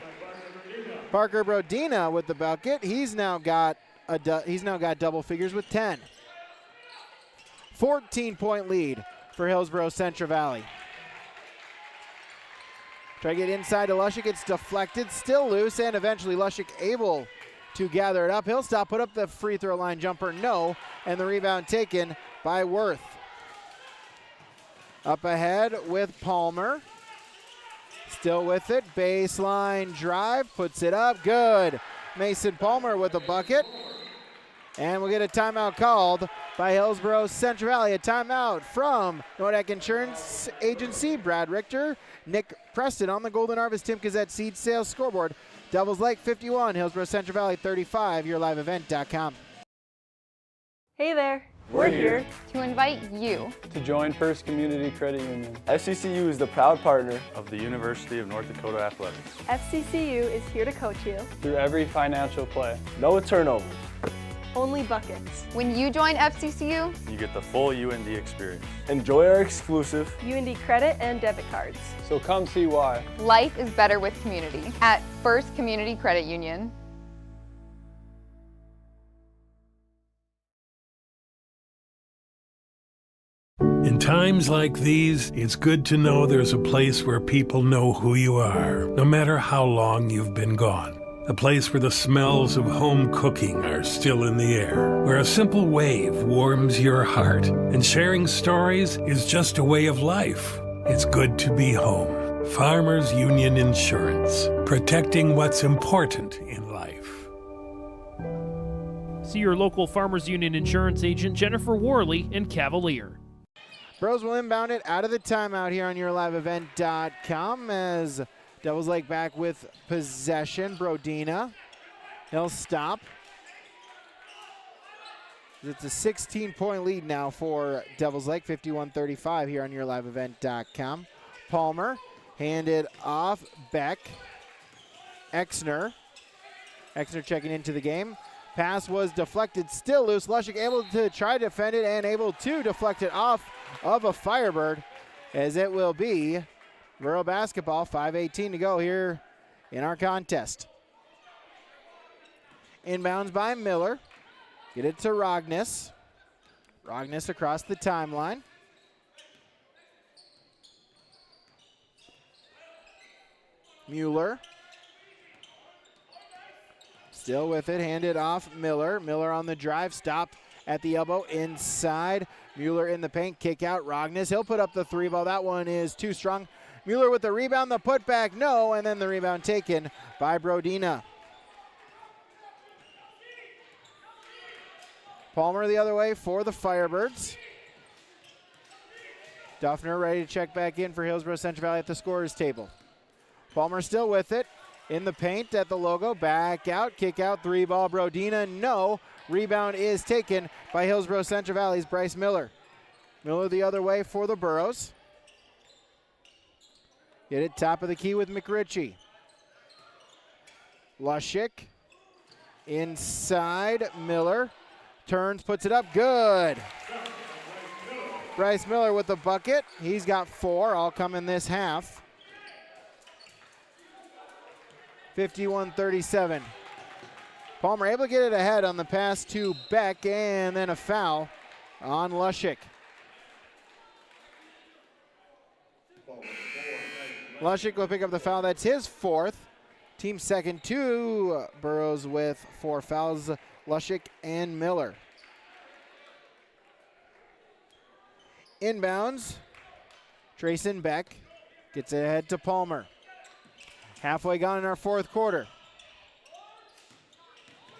Parker Brodina with the bucket. He's now got double figures with 10. 14-point lead for Hillsboro-Central Valley. Try to get inside to Lushik. It's deflected, still loose, and eventually Lushik able to gather it up. He'll stop, put up the free throw line jumper, no, and the rebound taken by Worth. Up ahead with Palmer. Still with it, baseline drive, puts it up, good. Mason Palmer with a bucket. And we'll get a timeout called by Hillsboro-Central Valley. A timeout from Nordic Insurance Agency. Brad Richter, Nick Preston on the Golden Harvest Tim Gazette Seed Sales Scoreboard. Devils Lake 51, Hillsboro-Central Valley 35, YourLiveEvent.com. Hey there. We're here to invite you to join First Community Credit Union. FCCU is the proud partner of the University of North Dakota Athletics. FCCU is here to coach you through every financial play. No turnovers. Only buckets. When you join FCCU, you get the full UND experience. Enjoy our exclusive UND credit and debit cards. So come see why. Life is better with community at First Community Credit Union. In times like these, it's good to know there's a place where people know who you are, no matter how long you've been gone. A place where the smells of home cooking are still in the air, where a simple wave warms your heart, and sharing stories is just a way of life. It's good to be home. Farmers Union Insurance, protecting what's important in life. See your local Farmers Union Insurance agent, Jennifer Worley, in Cavalier. Bros will inbound it out of the timeout here on YourLiveEvent.com as Devils Lake back with possession. Brodina, he'll stop. It's a 16-point lead now for Devils Lake, 51-35 here on YourLiveEvent.com. Palmer handed off. Beck. Exner checking into the game. Pass was deflected, still loose. Lushik able to try to defend it and able to deflect it off of a Firebird, as it will be Rural basketball. 5:18 to go here in our contest. Inbounds by Miller. Get it to Rognes. Rognes across the timeline. Mueller. Still with it, handed off Miller. Miller on the drive, stop at the elbow, inside. Mueller in the paint, kick out. Rognes, he'll put up the three ball. That one is too strong. Mueller with the rebound, the putback, no, and then the rebound taken by Brodina. Palmer the other way for the Firebirds. Duffner ready to check back in for Hillsboro-Central Valley at the scorer's table. Palmer still with it. In the paint at the logo, back out, kick out, three ball, Brodina, no. Rebound is taken by Hillsboro-Central Valley's Bryce Miller. Miller the other way for the Burros. Get it top of the key with McRitchie. Lushik inside, Miller turns, puts it up, good. Bryce Miller with the bucket. He's got 4, all come in this half. 51-37. Palmer able to get it ahead on the pass to Beck, and then a foul on Lushik. Lushik will pick up the foul. That's his 4th. Team second, 2 Burrows with 4 fouls, Lushik and Miller. Inbounds, Trayson Beck gets it ahead to Palmer. Halfway gone in our 4th quarter.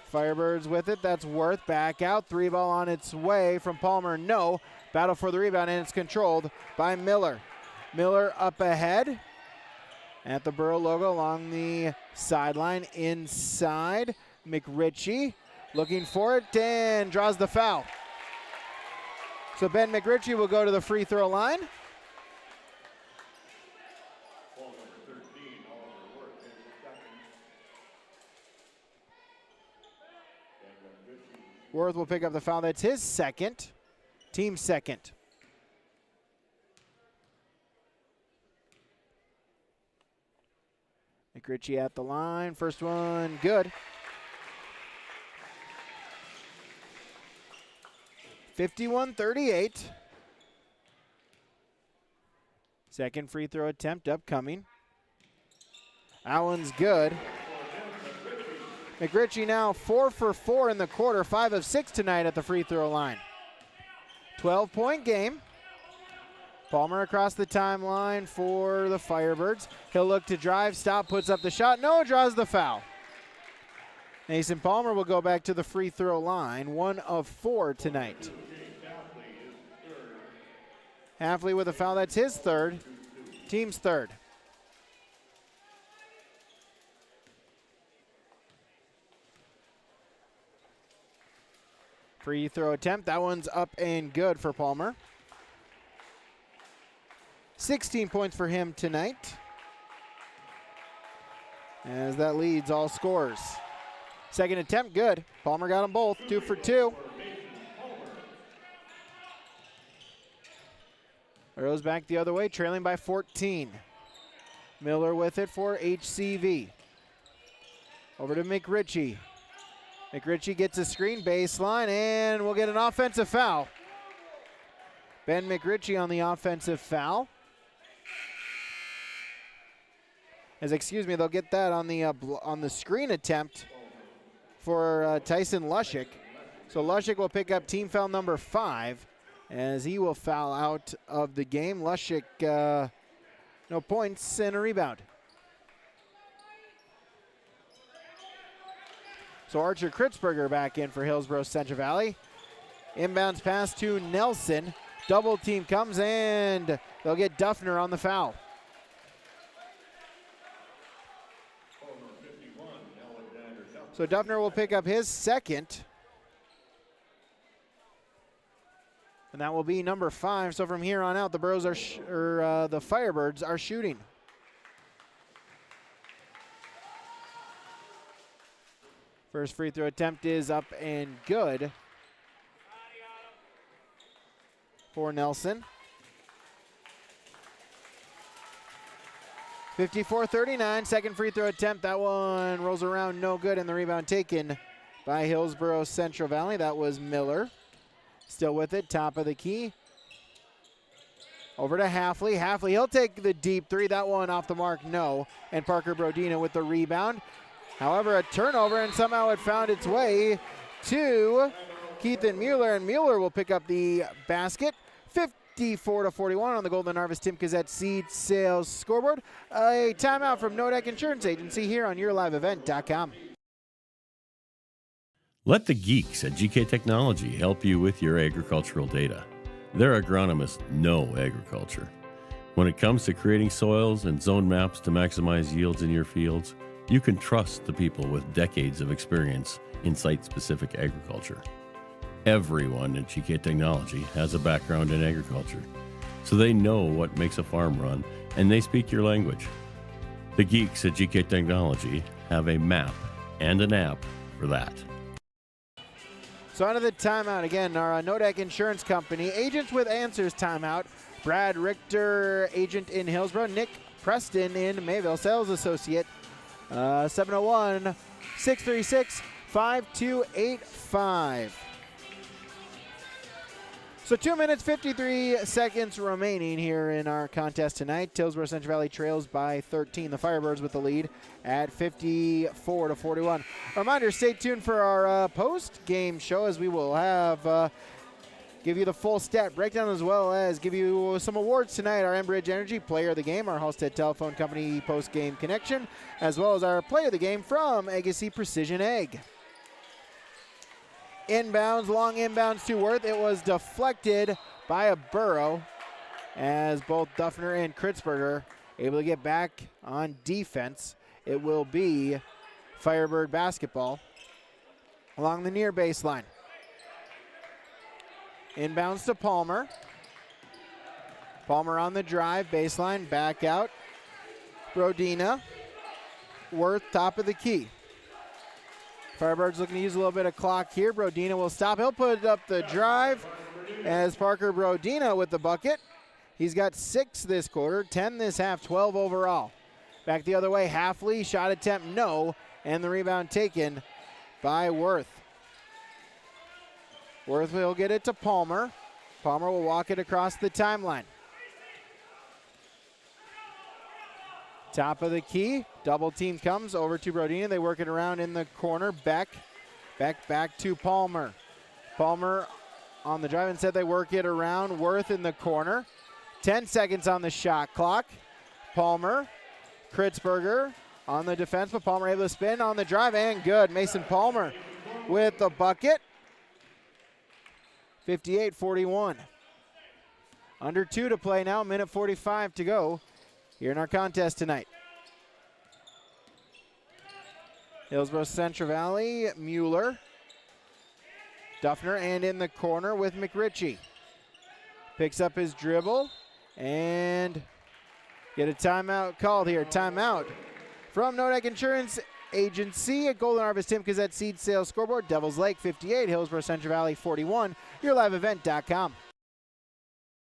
Firebirds with it, that's Worth, back out, 3 ball on its way from Palmer, no. Battle for the rebound, and it's controlled by Miller. Miller up ahead at the Burrow logo along the sideline inside. McRitchie looking for it and draws the foul. So Ben McRitchie will go to the free throw line. Worth will pick up the foul. That's his second, team second. McRitchie at the line. First one, good. 51-38. Second free throw attempt upcoming. That one's good. McRitchie now 4 for 4 in the quarter, 5 of 6 tonight at the free throw line. 12-point game. Palmer across the timeline for the Firebirds. He'll look to drive, stop, puts up the shot. No, draws the foul. Mason Palmer will go back to the free throw line, 1 of 4 tonight. Hafley with a foul, that's his third, team's third. Free throw attempt, that one's up and good for Palmer. 16 points for him tonight, as that leads all scorers. Second attempt, good. Palmer got them both, 2 for 2. Arrows back the other way, trailing by 14. Miller with it for HCV. Over to McRitchie. McRitchie gets a screen, baseline, and we'll get an offensive foul. Ben McRitchie on the offensive foul. They'll get that on the screen attempt for Tyson Lushik. So Lushik will pick up team foul number 5 as he will foul out of the game. Lushik, no points and a rebound. So Archer Kritzberger back in for Hillsboro-Central Valley. Inbounds pass to Nelson. Double team comes and they'll get Duffner on the foul. So Duffner will pick up his second. And that will be number 5. So from here on out, the Burros the Firebirds are shooting. First free throw attempt is up and good for Nelson. 54-39, second free throw attempt. That one rolls around, no good, and the rebound taken by Hillsboro-Central Valley. That was Miller. Still with it, top of the key. Over to Hafley. Hafley, he'll take the deep three. That one off the mark, no. And Parker Brodina with the rebound. However, a turnover, and somehow it found its way to Keithan Mueller, and Mueller will pick up the basket. 54-41 on the Golden Harvest Tim Gazette Seed Sales scoreboard. A timeout from Nodec Insurance Agency here on YourLiveEvent.com. Let the geeks at GK Technology help you with your agricultural data. Their agronomists know agriculture. When it comes to creating soils and zone maps to maximize yields in your fields, you can trust the people with decades of experience in site-specific agriculture. Everyone at GK Technology has a background in agriculture, so they know what makes a farm run, and they speak your language. The geeks at GK Technology have a map and an app for that. So out of the timeout again, our Nodec Insurance Company, Agents with Answers timeout. Brad Richter, agent in Hillsboro. Nick Preston in Mayville, sales associate. 701-636-5285. So 2 minutes, 53 seconds remaining here in our contest tonight. Hillsboro-Central Valley trails by 13. The Firebirds with the lead at 54-41. Reminder, stay tuned for our post-game show as we will have give you the full stat breakdown as well as give you some awards tonight. Our Enbridge Energy Player of the Game, our Halstead Telephone Company post-game connection, as well as our Player of the Game from Agassi Precision Ag. Inbounds, long inbounds to Worth. It was deflected by a Burrow as both Duffner and Kritzberger able to get back on defense. It will be Firebird basketball along the near baseline. Inbounds to Palmer. Palmer on the drive, baseline, back out. Brodina. Worth, top of the key. Firebirds looking to use a little bit of clock here. Brodina will stop. He'll put up the drive as Parker Brodina with the bucket. He's got 6 this quarter, 10 this half, 12 overall. Back the other way, Halfley, shot attempt, no, and the rebound taken by Worth. Worth will get it to Palmer. Palmer will walk it across the timeline. Top of the key, double team comes over to Brodina. They work it around in the corner. Beck back to Palmer. Palmer on the drive. Instead they work it around. Worth in the corner. 10 seconds on the shot clock. Palmer, Kritzberger on the defense, but Palmer able to spin on the drive, and good. Mason Palmer with the bucket. 58-41. Under 2 to play now, minute 45 to go here in our contest tonight. Hillsboro-Central Valley, Mueller. Duffner, and in the corner with McRitchie. Picks up his dribble and get a timeout called here. Timeout from Nodak Insurance Agency at Golden Harvest Timkins at Seed Sales Scoreboard. Devils Lake 58, Hillsboro-Central Valley 41. YourLiveEvent.com.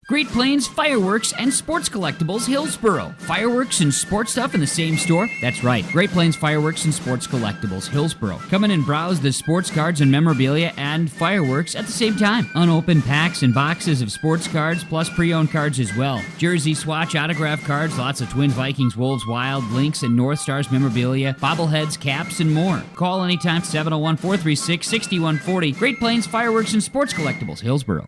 Great Plains Fireworks and Sports Collectibles Hillsboro. Fireworks and sports stuff in the same store? That's right. Great Plains Fireworks and Sports Collectibles Hillsboro. Come in and browse the sports cards and memorabilia and fireworks at the same time. Unopened packs and boxes of sports cards plus pre-owned cards as well. Jersey swatch autograph cards, lots of Twins, Vikings, Wolves, Wild, Lynx, and North Stars memorabilia, bobbleheads, caps, and more. Call anytime 701-436-6140. Great Plains Fireworks and Sports Collectibles Hillsboro.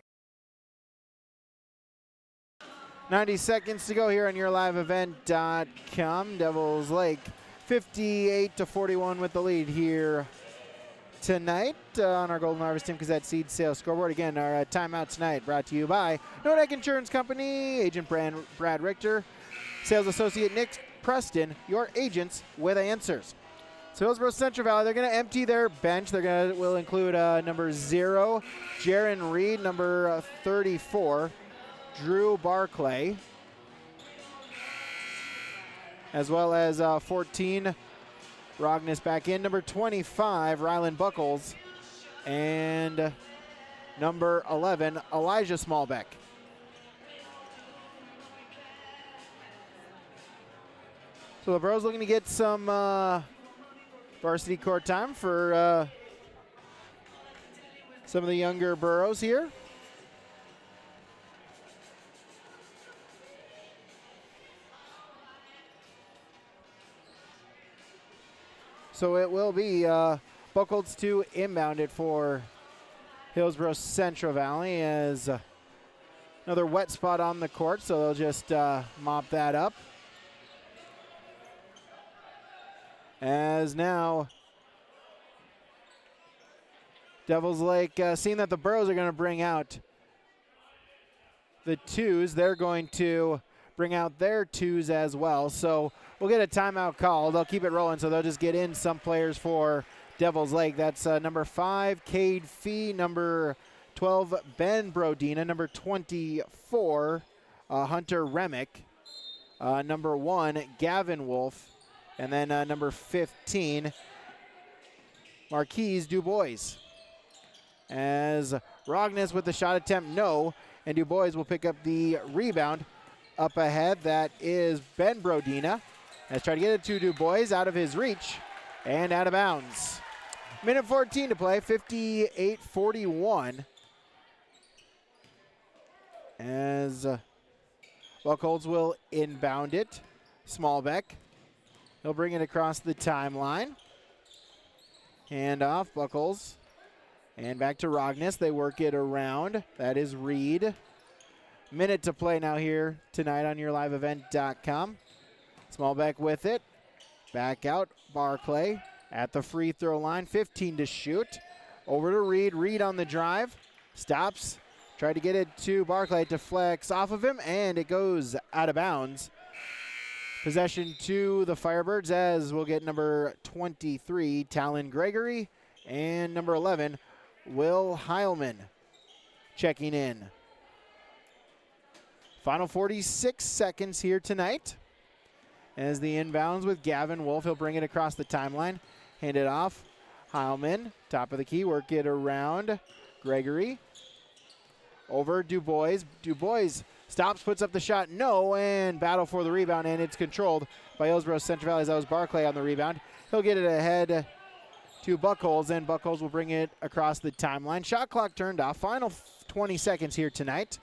90 seconds to go here on YourLiveEvent.com. Devils Lake 58-41 with the lead here tonight on our Golden Harvest Timkins at Seed Sales Scoreboard. Again, our timeout tonight brought to you by Nodak Insurance Company, Agent Brad Richter, Sales Associate Nick Preston, your agents with answers. So Hillsboro-Central Valley, they're going to empty their bench. Will include number 0, Jaron Reed, number 34, Drew Barclay, as well as 14, Rognus back in, number 25, Rylan Buckles, and number 11, Elijah Smallbeck. So the Bros looking to get some varsity court time for some of the younger Burros here. So it will be Buckles to inbound it for Hillsboro-Central Valley as another wet spot on the court, so they'll just mop that up. As now Devils Lake, seeing that the Burros are going to bring out the 2s, they're going to bring out their 2s as well. So we'll get a timeout call. They'll keep it rolling, so they'll just get in some players for Devils Lake. That's number 5, Cade Fee, number 12, Ben Brodina, number 24, Hunter Remick, number 1, Gavin Wolf, and then number 15, Marquise Dubois. As Rognus with the shot attempt, no, and Dubois will pick up the rebound. Up ahead, that is Ben Brodina. Let's try to get it to Dubois, out of his reach and out of bounds. Minute 14 to play, 58-41. As Buckholz will inbound it. Smallbeck, he'll bring it across the timeline. Hand off, Buckholz. And back to Rognus, they work it around. That is Reed. Minute to play now here tonight on YourLiveEvent.com. Smallbeck with it. Back out, Barclay at the free throw line, 15 to shoot. Over to Reed. Reed on the drive. Stops. Tried to get it to Barclay. Deflects off of him, and it goes out of bounds. Possession to the Firebirds, as we'll get number 23, Talon Gregory, and number 11, Will Heilman. checking in. Final 46 seconds here tonight. As the inbounds with Gavin Wolf, he'll bring it across the timeline. Hand it off. Heilman, top of the key, work it around. Gregory. Over Dubois. Dubois stops, puts up the shot, no, and battle for the rebound, and it's controlled by Hillsboro-Central Valley. That was Barclay on the rebound. He'll get it ahead to Buckholz, and Buckholz will bring it across the timeline. Shot clock turned off. Final 20 seconds here tonight.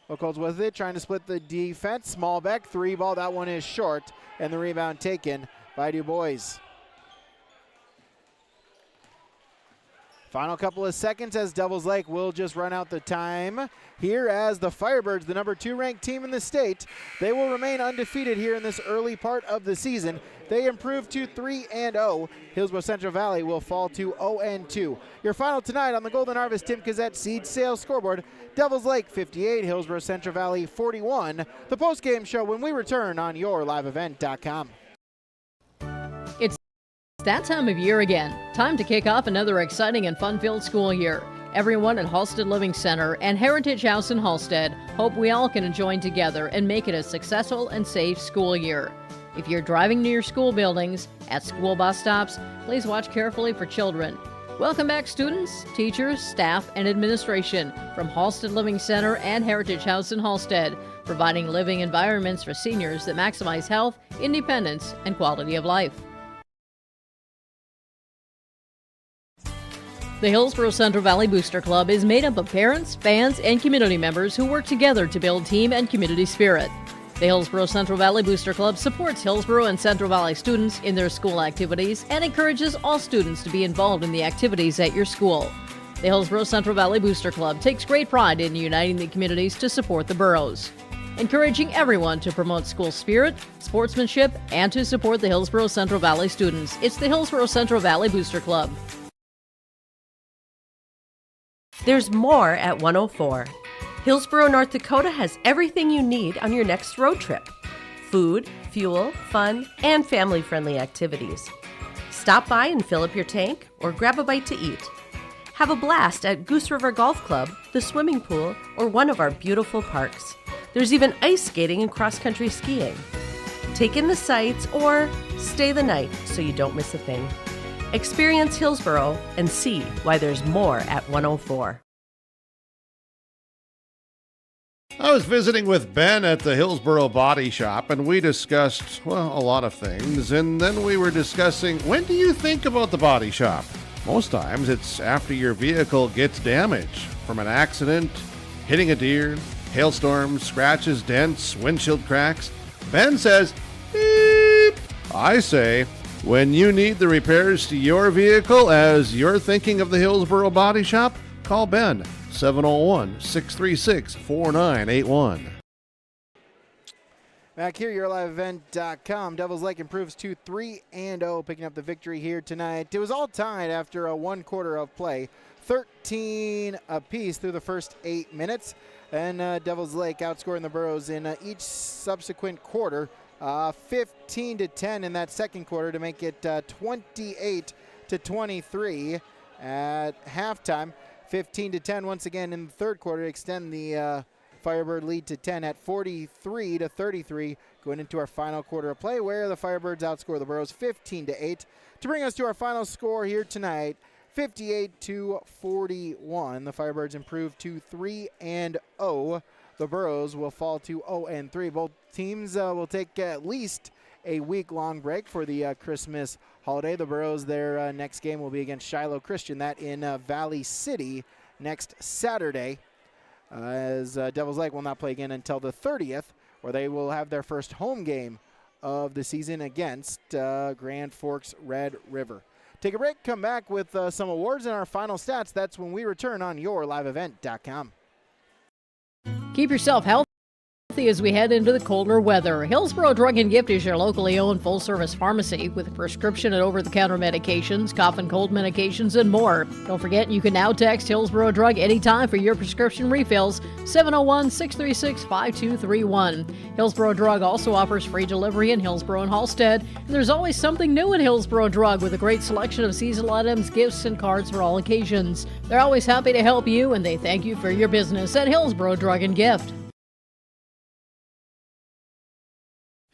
Buckholz with it, trying to split the defense. Smallbeck, three ball. That one is short, and the rebound taken by Dubois. Final couple of seconds as Devils Lake will just run out the time here as the Firebirds, the number 2 ranked team in the state, they will remain undefeated here in this early part of the season. They improve to 3-0. Hillsboro-Central Valley will fall to 0-2. Your final tonight on the Golden Harvest Tim Kazette Seed Sales Scoreboard, Devils Lake 58, Hillsboro-Central Valley 41. The postgame show when we return on yourliveevent.com. It's that time of year again. Time to kick off another exciting and fun-filled school year. Everyone at Halstead Living Center and Heritage House in Halstead hope we all can join together and make it a successful and safe school year. If you're driving near school buildings, at school bus stops, please watch carefully for children. Welcome back, students, teachers, staff, and administration from Halstead Living Center and Heritage House in Halstead, providing living environments for seniors that maximize health, independence, and quality of life. The Hillsboro-Central Valley Booster Club is made up of parents, fans, and community members who work together to build team and community spirit. The Hillsboro-Central Valley Booster Club supports Hillsboro and Central Valley students in their school activities and encourages all students to be involved in the activities at your school. The Hillsboro-Central Valley Booster Club takes great pride in uniting the communities to support the boroughs, encouraging everyone to promote school spirit, sportsmanship, and to support the Hillsboro-Central Valley students. It's the Hillsboro-Central Valley Booster Club. There's more at 104. Hillsboro, North Dakota has everything you need on your next road trip. Food, fuel, fun, and family-friendly activities. Stop by and fill up your tank or grab a bite to eat. Have a blast at Goose River Golf Club, the swimming pool, or one of our beautiful parks. There's even ice skating and cross-country skiing. Take in the sights or stay the night so you don't miss a thing. Experience Hillsboro and see why there's more at 104. I was visiting with Ben at the Hillsboro Body Shop, and we discussed, well, a lot of things. And then we were discussing, when do you think about the body shop? Most times it's after your vehicle gets damaged from an accident, hitting a deer, hailstorms, scratches, dents, windshield cracks. Ben says, beep. I say, when you need the repairs to your vehicle as you're thinking of the Hillsboro Body Shop, call Ben, 701-636-4981. Back here, yourliveevent.com. Devils Lake improves to 3-0, picking up the victory here tonight. It was all tied after a 1 quarter of play, 13 apiece through the first 8 minutes. And Devils Lake outscoring the Burros in each subsequent quarter, 15-10 in that second quarter to make it 28-23 at halftime. 15-10 once again in the third quarter to extend the Firebird lead to 10 at 43-33 going into our final quarter of play, where the Firebirds outscore the Burros 15-8 to bring us to our final score here tonight, 58-41. The Firebirds improve to 3-0. The Burros will fall to 0-3. Both teams will take at least a week-long break for the Christmas holiday. The Burros, their next game will be against Shiloh Christian, that in Valley City next Saturday, as Devils Lake will not play again until the 30th, where they will have their first home game of the season against Grand Forks Red River. Take a break, come back with some awards and our final stats. That's when we return on yourliveevent.com. Keep yourself healthy As we head into the colder weather, Hillsboro Drug and Gift is your locally owned full-service pharmacy with prescription and over-the-counter medications, cough and cold medications, and more. Don't forget, you can now text Hillsboro Drug anytime for your prescription refills, 701-636-5231. Hillsboro Drug also offers free delivery in Hillsboro and Halstead. And there's always something new at Hillsboro Drug with a great selection of seasonal items, gifts, and cards for all occasions. They're always happy to help you, and they thank you for your business at Hillsboro Drug and Gift.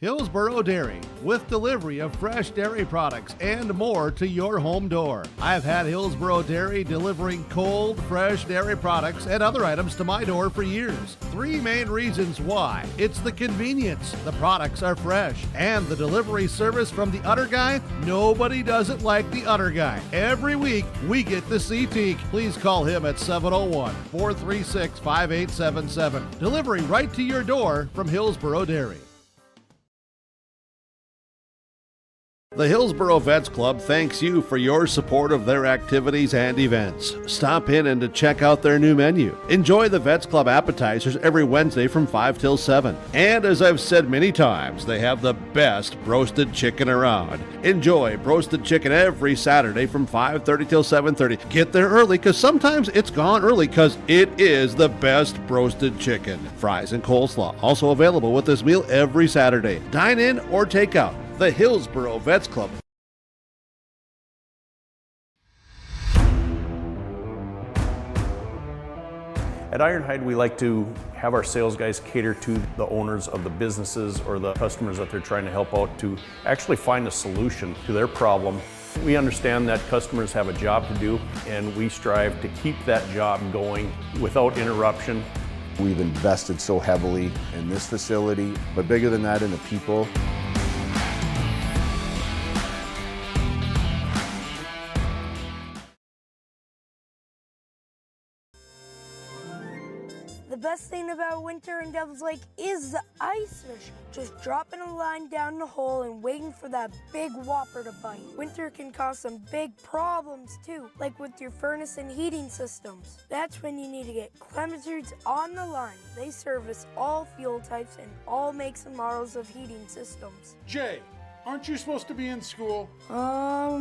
Hillsboro Dairy, with delivery of fresh dairy products and more to your home door. I've had Hillsboro Dairy delivering cold, fresh dairy products and other items to my door for years. 3 main reasons why. It's the convenience, the products are fresh, and the delivery service from the Udder Guy. Nobody does it like the Udder Guy. Every week, we get to see Teak. Please call him at 701-436-5877. Delivery right to your door from Hillsboro Dairy. The Hillsboro Vets Club thanks you for your support of their activities and events. Stop in and to check out their new menu. Enjoy the Vets Club appetizers every Wednesday from 5 till 7. And as I've said many times, they have the best roasted chicken around. Enjoy roasted chicken every Saturday from 5:30 till 7:30. Get there early because sometimes it's gone early because it is the best roasted chicken. Fries and coleslaw also available with this meal every Saturday. Dine in or take out. The Hillsboro Vets Club. At Ironhide, we like to have our sales guys cater to the owners of the businesses or the customers that they're trying to help out to actually find a solution to their problem. We understand that customers have a job to do, and we strive to keep that job going without interruption. We've invested so heavily in this facility, but bigger than that, in the people. The best thing about winter in Devil's Lake is the ice fishing. Just dropping a line down the hole and waiting for that big whopper to bite. Winter can cause some big problems too, like with your furnace and heating systems. That's when you need to get Clementines on the line. They service all fuel types and all makes and models of heating systems. Jay, aren't you supposed to be in school?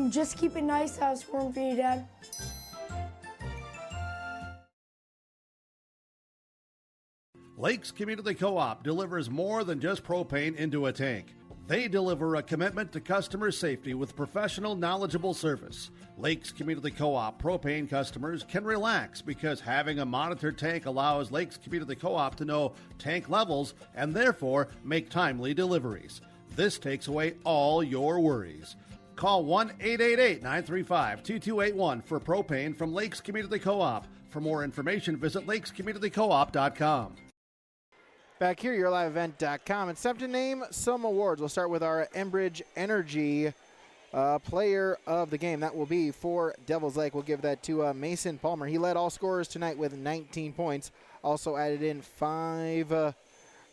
Just keep a nice house warm for you, Dad. Lakes Community Co-op delivers more than just propane into a tank. They deliver a commitment to customer safety with professional, knowledgeable service. Lakes Community Co-op propane customers can relax because having a monitored tank allows Lakes Community Co-op to know tank levels and therefore make timely deliveries. This takes away all your worries. Call 1-888-935-2281 for propane from Lakes Community Co-op. For more information, visit lakescommunitycoop.com. Back here, yourliveevent.com. It's time to name some awards. We'll start with our Enbridge Energy player of the game. That will be for Devil's Lake. We'll give that to Mason Palmer. He led all scorers tonight with 19 points. Also added in 5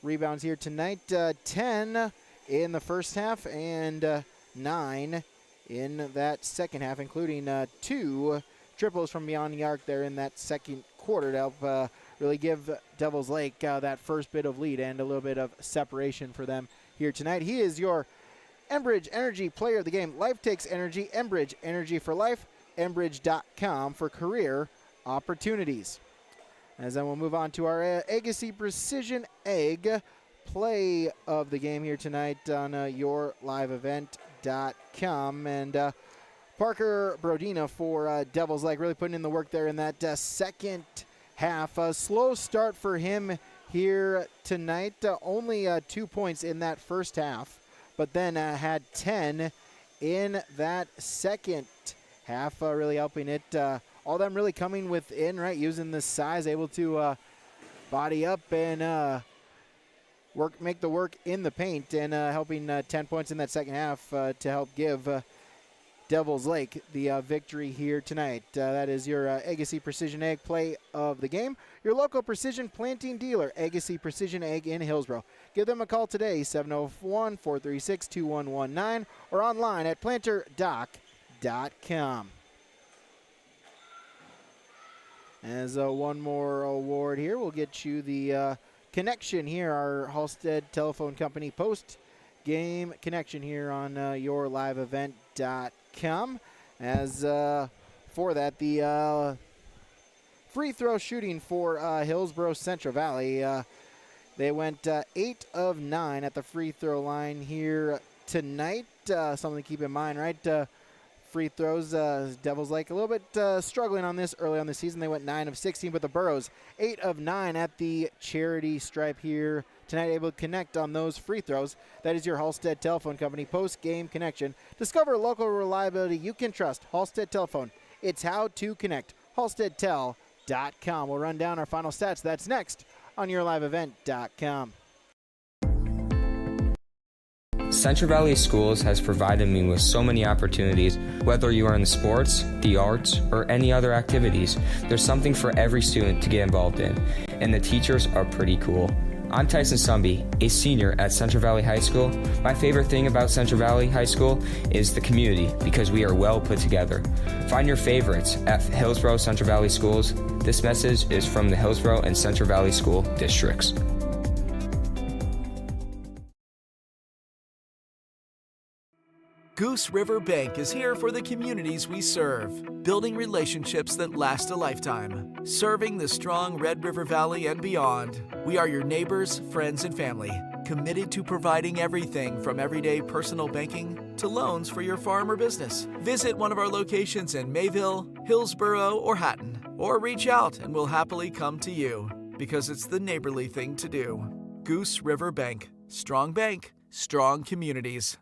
rebounds here tonight. 10 in the first half and 9 in that second half, including 2 triples from beyond the arc there in that second quarter to help really give Devil's Lake that first bit of lead and a little bit of separation for them here tonight. He is your Enbridge Energy player of the game. Life takes energy. Enbridge Energy for life. Enbridge.com for career opportunities. As then we'll move on to our Agassi Precision Egg play of the game here tonight on yourliveevent.com. And Parker Brodina for Devil's Lake really putting in the work there in that second half. A slow start for him here tonight. Only 2 points in that first half, but then had 10 in that second half, really helping it. All them really coming within, right, using the size, able to body up and make the work in the paint, and helping 10 points in that second half to help give Devil's Lake the victory here tonight. That is your Agassi Precision Egg play of the game. Your local precision planting dealer, Agassi Precision Egg in Hillsboro. Give them a call today, 701-436-2119, or online at planterdoc.com. As one more award here, we'll get you the connection here, our Halstead Telephone Company post-game connection here on yourliveevent.com. As for that, the free throw shooting for Hillsboro-Central Valley. They went 8 of 9 at the free throw line here tonight. Something to keep in mind, right? Free throws, Devils Lake a little bit struggling on this early on the season. They went 9 of 16, but the Burros 8 of 9 at the charity stripe here tonight, able to connect on those free throws. That is your Halstead Telephone Company post-game connection. Discover local reliability you can trust. Halstead Telephone. It's how to connect. HalsteadTel.com. We'll run down our final stats. That's next on yourliveevent.com. Central Valley Schools has provided me with so many opportunities. Whether you are in the sports, the arts, or any other activities, there's something for every student to get involved in, and the teachers are pretty cool. I'm Tyson Sumby, a senior at Central Valley High School. My favorite thing about Central Valley High School is the community, because we are well put together. Find your favorites at Hillsboro-Central Valley Schools. This message is from the Hillsboro and Central Valley School Districts. Goose River Bank is here for the communities we serve, building relationships that last a lifetime. Serving the strong Red River Valley and beyond, we are your neighbors, friends, and family, committed to providing everything from everyday personal banking to loans for your farm or business. Visit one of our locations in Mayville, Hillsboro, or Hatton, or reach out and we'll happily come to you, because it's the neighborly thing to do. Goose River Bank, strong communities.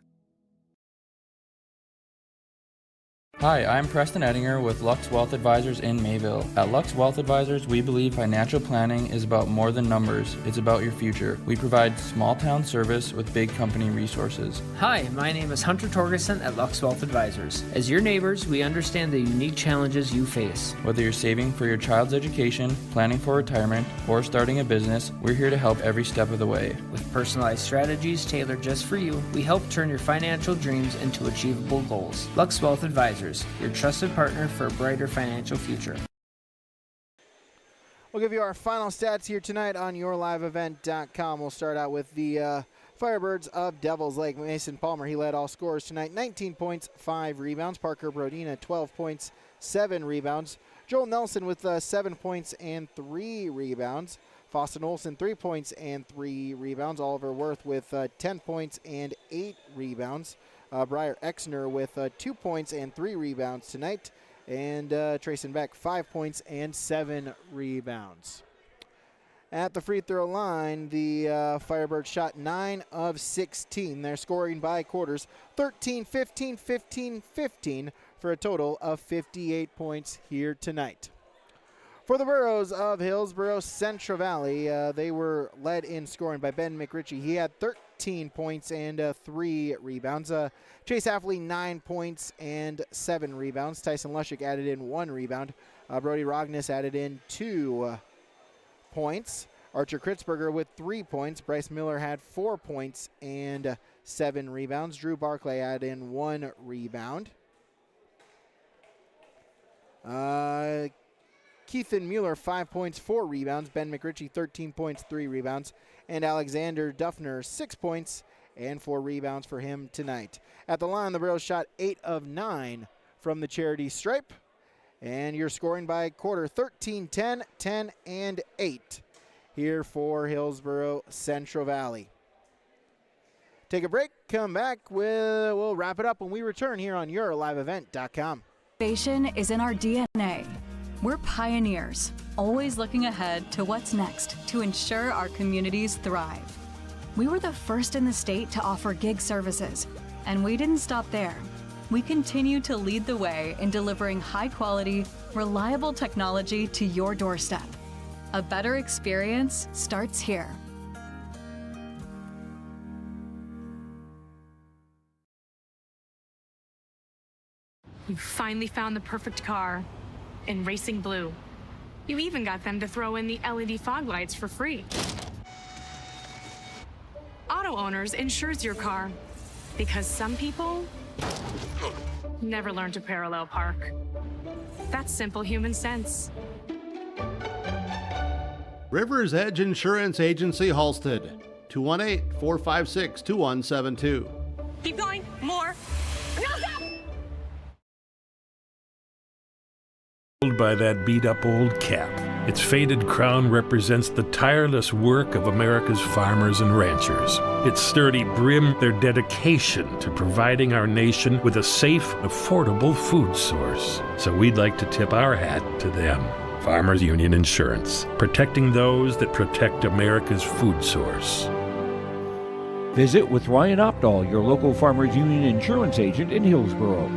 Hi, I'm Preston Ettinger with Lux Wealth Advisors in Mayville. At Lux Wealth Advisors, we believe financial planning is about more than numbers. It's about your future. We provide small town service with big company resources. Hi, my name is Hunter Torgerson at Lux Wealth Advisors. As your neighbors, we understand the unique challenges you face. Whether you're saving for your child's education, planning for retirement, or starting a business, we're here to help every step of the way. With personalized strategies tailored just for you, we help turn your financial dreams into achievable goals. Lux Wealth Advisors, your trusted partner for a brighter financial future. We'll give you our final stats here tonight on yourliveevent.com. We'll start out with the Firebirds of Devils Lake. Mason Palmer, he led all scorers tonight. 19 points, 5 rebounds. Parker Brodina, 12 points, 7 rebounds. Joel Nelson with 7 points and 3 rebounds. Faustin Olson, 3 points and 3 rebounds. Oliver Worth with 10 points and 8 rebounds. Briar Exner with 2 points and 3 rebounds tonight. And Trayson Beck, 5 points and 7 rebounds. At the free throw line, the Firebirds shot 9 of 16. They're scoring by quarters 13, 15, 15, 15 for a total of 58 points here tonight. For the Burros of Hillsboro-Central Valley, they were led in scoring by Ben McRitchie. He had 13 points and 3 rebounds. Chase Affley, 9 points and 7 rebounds. Tyson Lushik added in 1 rebound. Brody Rognus added in 2 points. Archer Kritzberger with 3 points. Bryce Miller had 4 points and 7 rebounds. Drew Barclay added in 1 rebound. Keithan Mueller, 5 points, 4 rebounds. Ben McRitchie, 13 points, 3 rebounds. And Alexander Duffner, 6 points and 4 rebounds for him tonight. At the line, the Burros shot 8 of 9 from the charity stripe. And you're scoring by quarter 13, 10, 10, and 8 here for Hillsboro-Central Valley. Take a break, come back. We'll wrap it up when we return here on yourliveevent.com. Innovation is in our DNA. We're pioneers, always looking ahead to what's next to ensure our communities thrive. We were the first in the state to offer gig services, and we didn't stop there. We continue to lead the way in delivering high-quality, reliable technology to your doorstep. A better experience starts here. You finally found the perfect car in Racing Blue. You even got them to throw in the LED fog lights for free. Auto Owners insures your car because some people never learn to parallel park. That's simple human sense. River's Edge Insurance Agency, Halstead, 218-456-2172. Keep going. More. No, stop! By that beat-up old cap. Its faded crown represents the tireless work of America's farmers and ranchers. Its sturdy brim, their dedication to providing our nation with a safe, affordable food source. So we'd like to tip our hat to them. Farmers Union Insurance, protecting those that protect America's food source. Visit with Ryan Opdahl, your local Farmers Union Insurance agent in Hillsboro.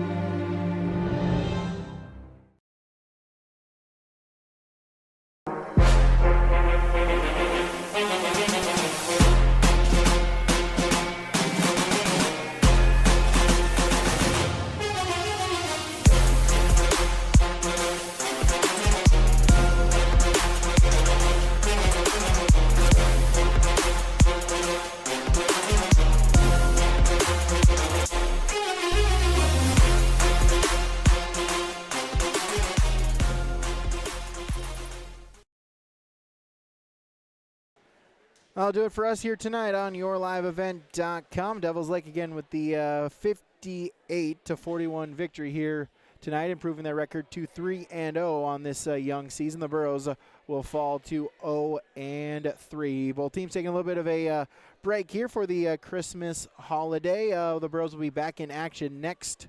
I'll do it for us here tonight on YourLiveEvent.com. Devils Lake again with the 58-41 victory here tonight, improving their record to 3-0 on this young season. The Burros will fall to 0-3. Both teams taking a little bit of a break here for the Christmas holiday. The Burros will be back in action next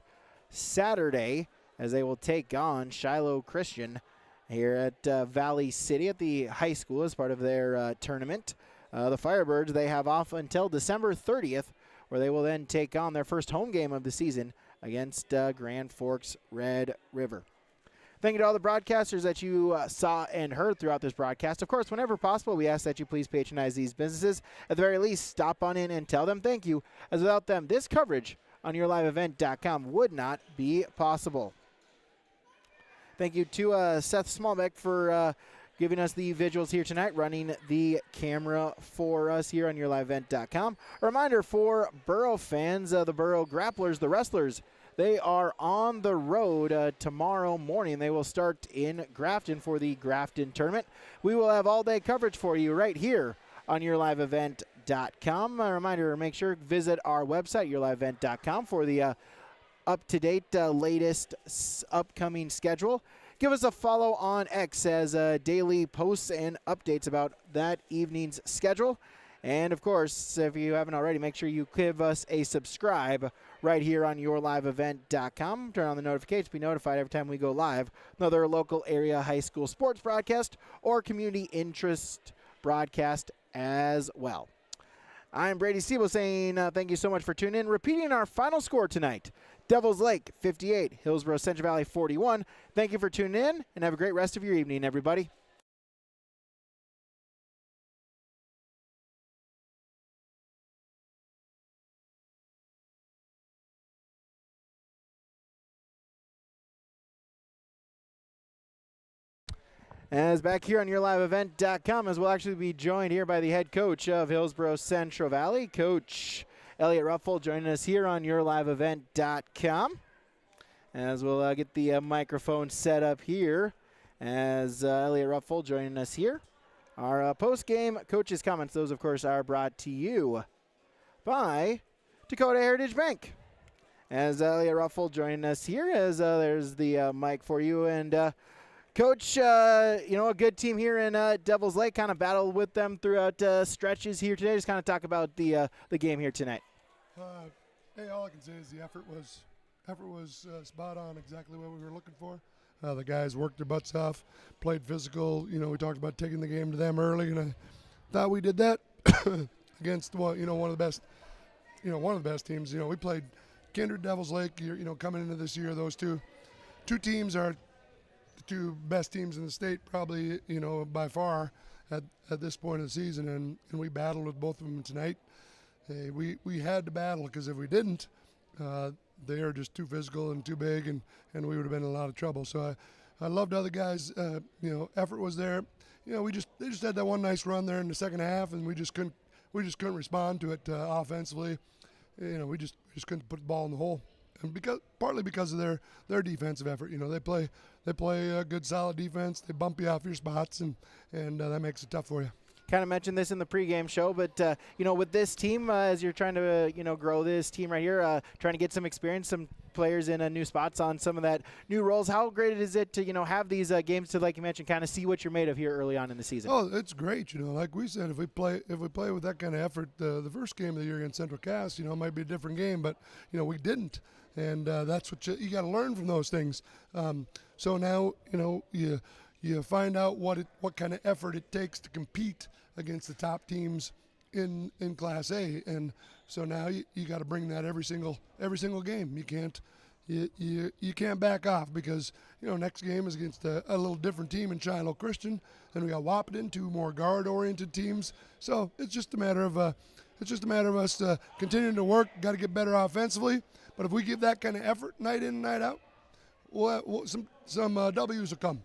Saturday as they will take on Shiloh Christian here at Valley City at the high school as part of their tournament. The Firebirds, they have off until December 30th, where they will then take on their first home game of the season against Grand Forks Red River. Thank you to all the broadcasters that you saw and heard throughout this broadcast. Of course, whenever possible, we ask that you please patronize these businesses. At the very least, stop on in and tell them thank you, as without them, this coverage on YourLiveEvent.com would not be possible. Thank you to Seth Smallbeck for giving us the visuals here tonight, running the camera for us here on YourLiveEvent.com. A reminder for Burro fans, the Burro Grapplers, the wrestlers, they are on the road tomorrow morning. They will start in Grafton for the Grafton tournament. We will have all-day coverage for you right here on YourLiveEvent.com. A reminder, make sure to visit our website, YourLiveEvent.com, for the up-to-date latest upcoming schedule. Give us a follow on X as daily posts and updates about that evening's schedule. And, of course, if you haven't already, make sure you give us a subscribe right here on YourLiveEvent.com. Turn on the notifications to be notified every time we go live. Another local area high school sports broadcast or community interest broadcast as well. I'm Brady Siebel saying thank you so much for tuning in. Repeating our final score tonight. Devils Lake 58, Hillsboro-Central Valley 41. Thank you for tuning in, and have a great rest of your evening, everybody. As back here on YourLiveEvent.com, as we'll actually be joined here by the head coach of Hillsboro-Central Valley, Coach Elliot Ruffel, joining us here on YourLiveEvent.com. As we'll get the microphone set up here, as Elliot Ruffel joining us here. Our post-game coaches' comments, those, of course, are brought to you by Dakota Heritage Bank. As Elliot Ruffel joining us here, as there's the mic for you. And, Coach, a good team here in Devils Lake, kind of battled with them throughout stretches here today. Just kind of talk about the game here tonight. Hey, all I can say is the effort was spot on, exactly what we were looking for. The guys worked their butts off, played physical. We talked about taking the game to them early, and I thought we did that against one of the best teams. We played Kindred, Devils Lake. Coming into this year, those two teams are the two best teams in the state, probably by far at this point of the season, and we battled with both of them tonight. We had to battle, because if we didn't, they are just too physical and too big, and we would have been in a lot of trouble. So I loved how the guys, effort was there. They just had that one nice run there in the second half, and we just couldn't respond to it offensively. We just couldn't put the ball in the hole. and partly because of their defensive effort. They play a good solid defense. They bump you off your spots, and that makes it tough for you. Kind of mentioned this in the pregame show, but with this team, as you're trying to grow this team right here, trying to get some experience, some players in new spots on some of that new roles. How great is it to have these games to, like you mentioned, kind of see what you're made of here early on in the season? Oh, it's great. Like we said, if we play with that kind of effort, the first game of the year against Central Cass, it might be a different game, but we didn't, and that's what you got to learn from those things. So now you find out what kind of effort it takes to compete against the top teams in Class A, and so now you got to bring that every single game. You can't back off, because next game is against a little different team in Shiloh Christian, and we got Wahpeton, two more guard-oriented teams. So it's just a matter of us continuing to work. Got to get better offensively, but if we give that kind of effort night in and night out, some W's will come.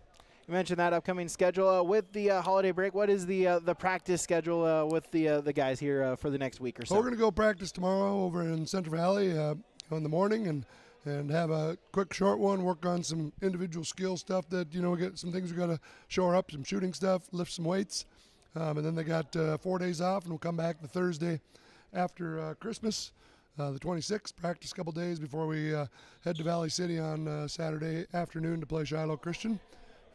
You mentioned that upcoming schedule with the holiday break. What is the practice schedule with the guys here for the next week or so? We're going to go practice tomorrow over in Central Valley in the morning, and have a quick short one. Work on some individual skill stuff that we get some things we got to shore up, some shooting stuff, lift some weights, and then they got 4 days off, and we'll come back the Thursday after Christmas, the 26th. Practice a couple days before we head to Valley City on Saturday afternoon to play Shiloh Christian.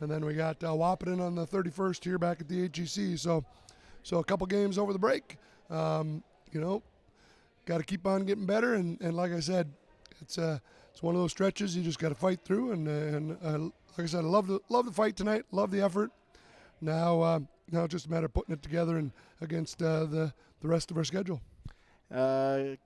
And then we got Wahpeton on the 31st here back at the HEC. So a couple games over the break. Got to keep on getting better. And like I said, it's one of those stretches you just got to fight through. And like I said, I love the fight tonight. Love the effort. Now it's just a matter of putting it together and against the rest of our schedule.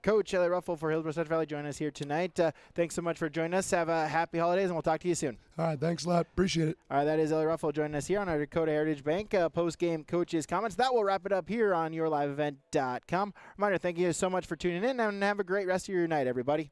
Coach Ellie Ruffle for Hillsboro-Central Valley joining us here tonight. Thanks so much for joining us. Have a happy holidays, and we'll talk to you soon. All right, thanks a lot. Appreciate it. All right, that is Ellie Ruffle joining us here on our Dakota Heritage Bank post-game coaches comments. That will wrap it up here on yourliveevent.com. Reminder, thank you so much for tuning in, and have a great rest of your night, everybody.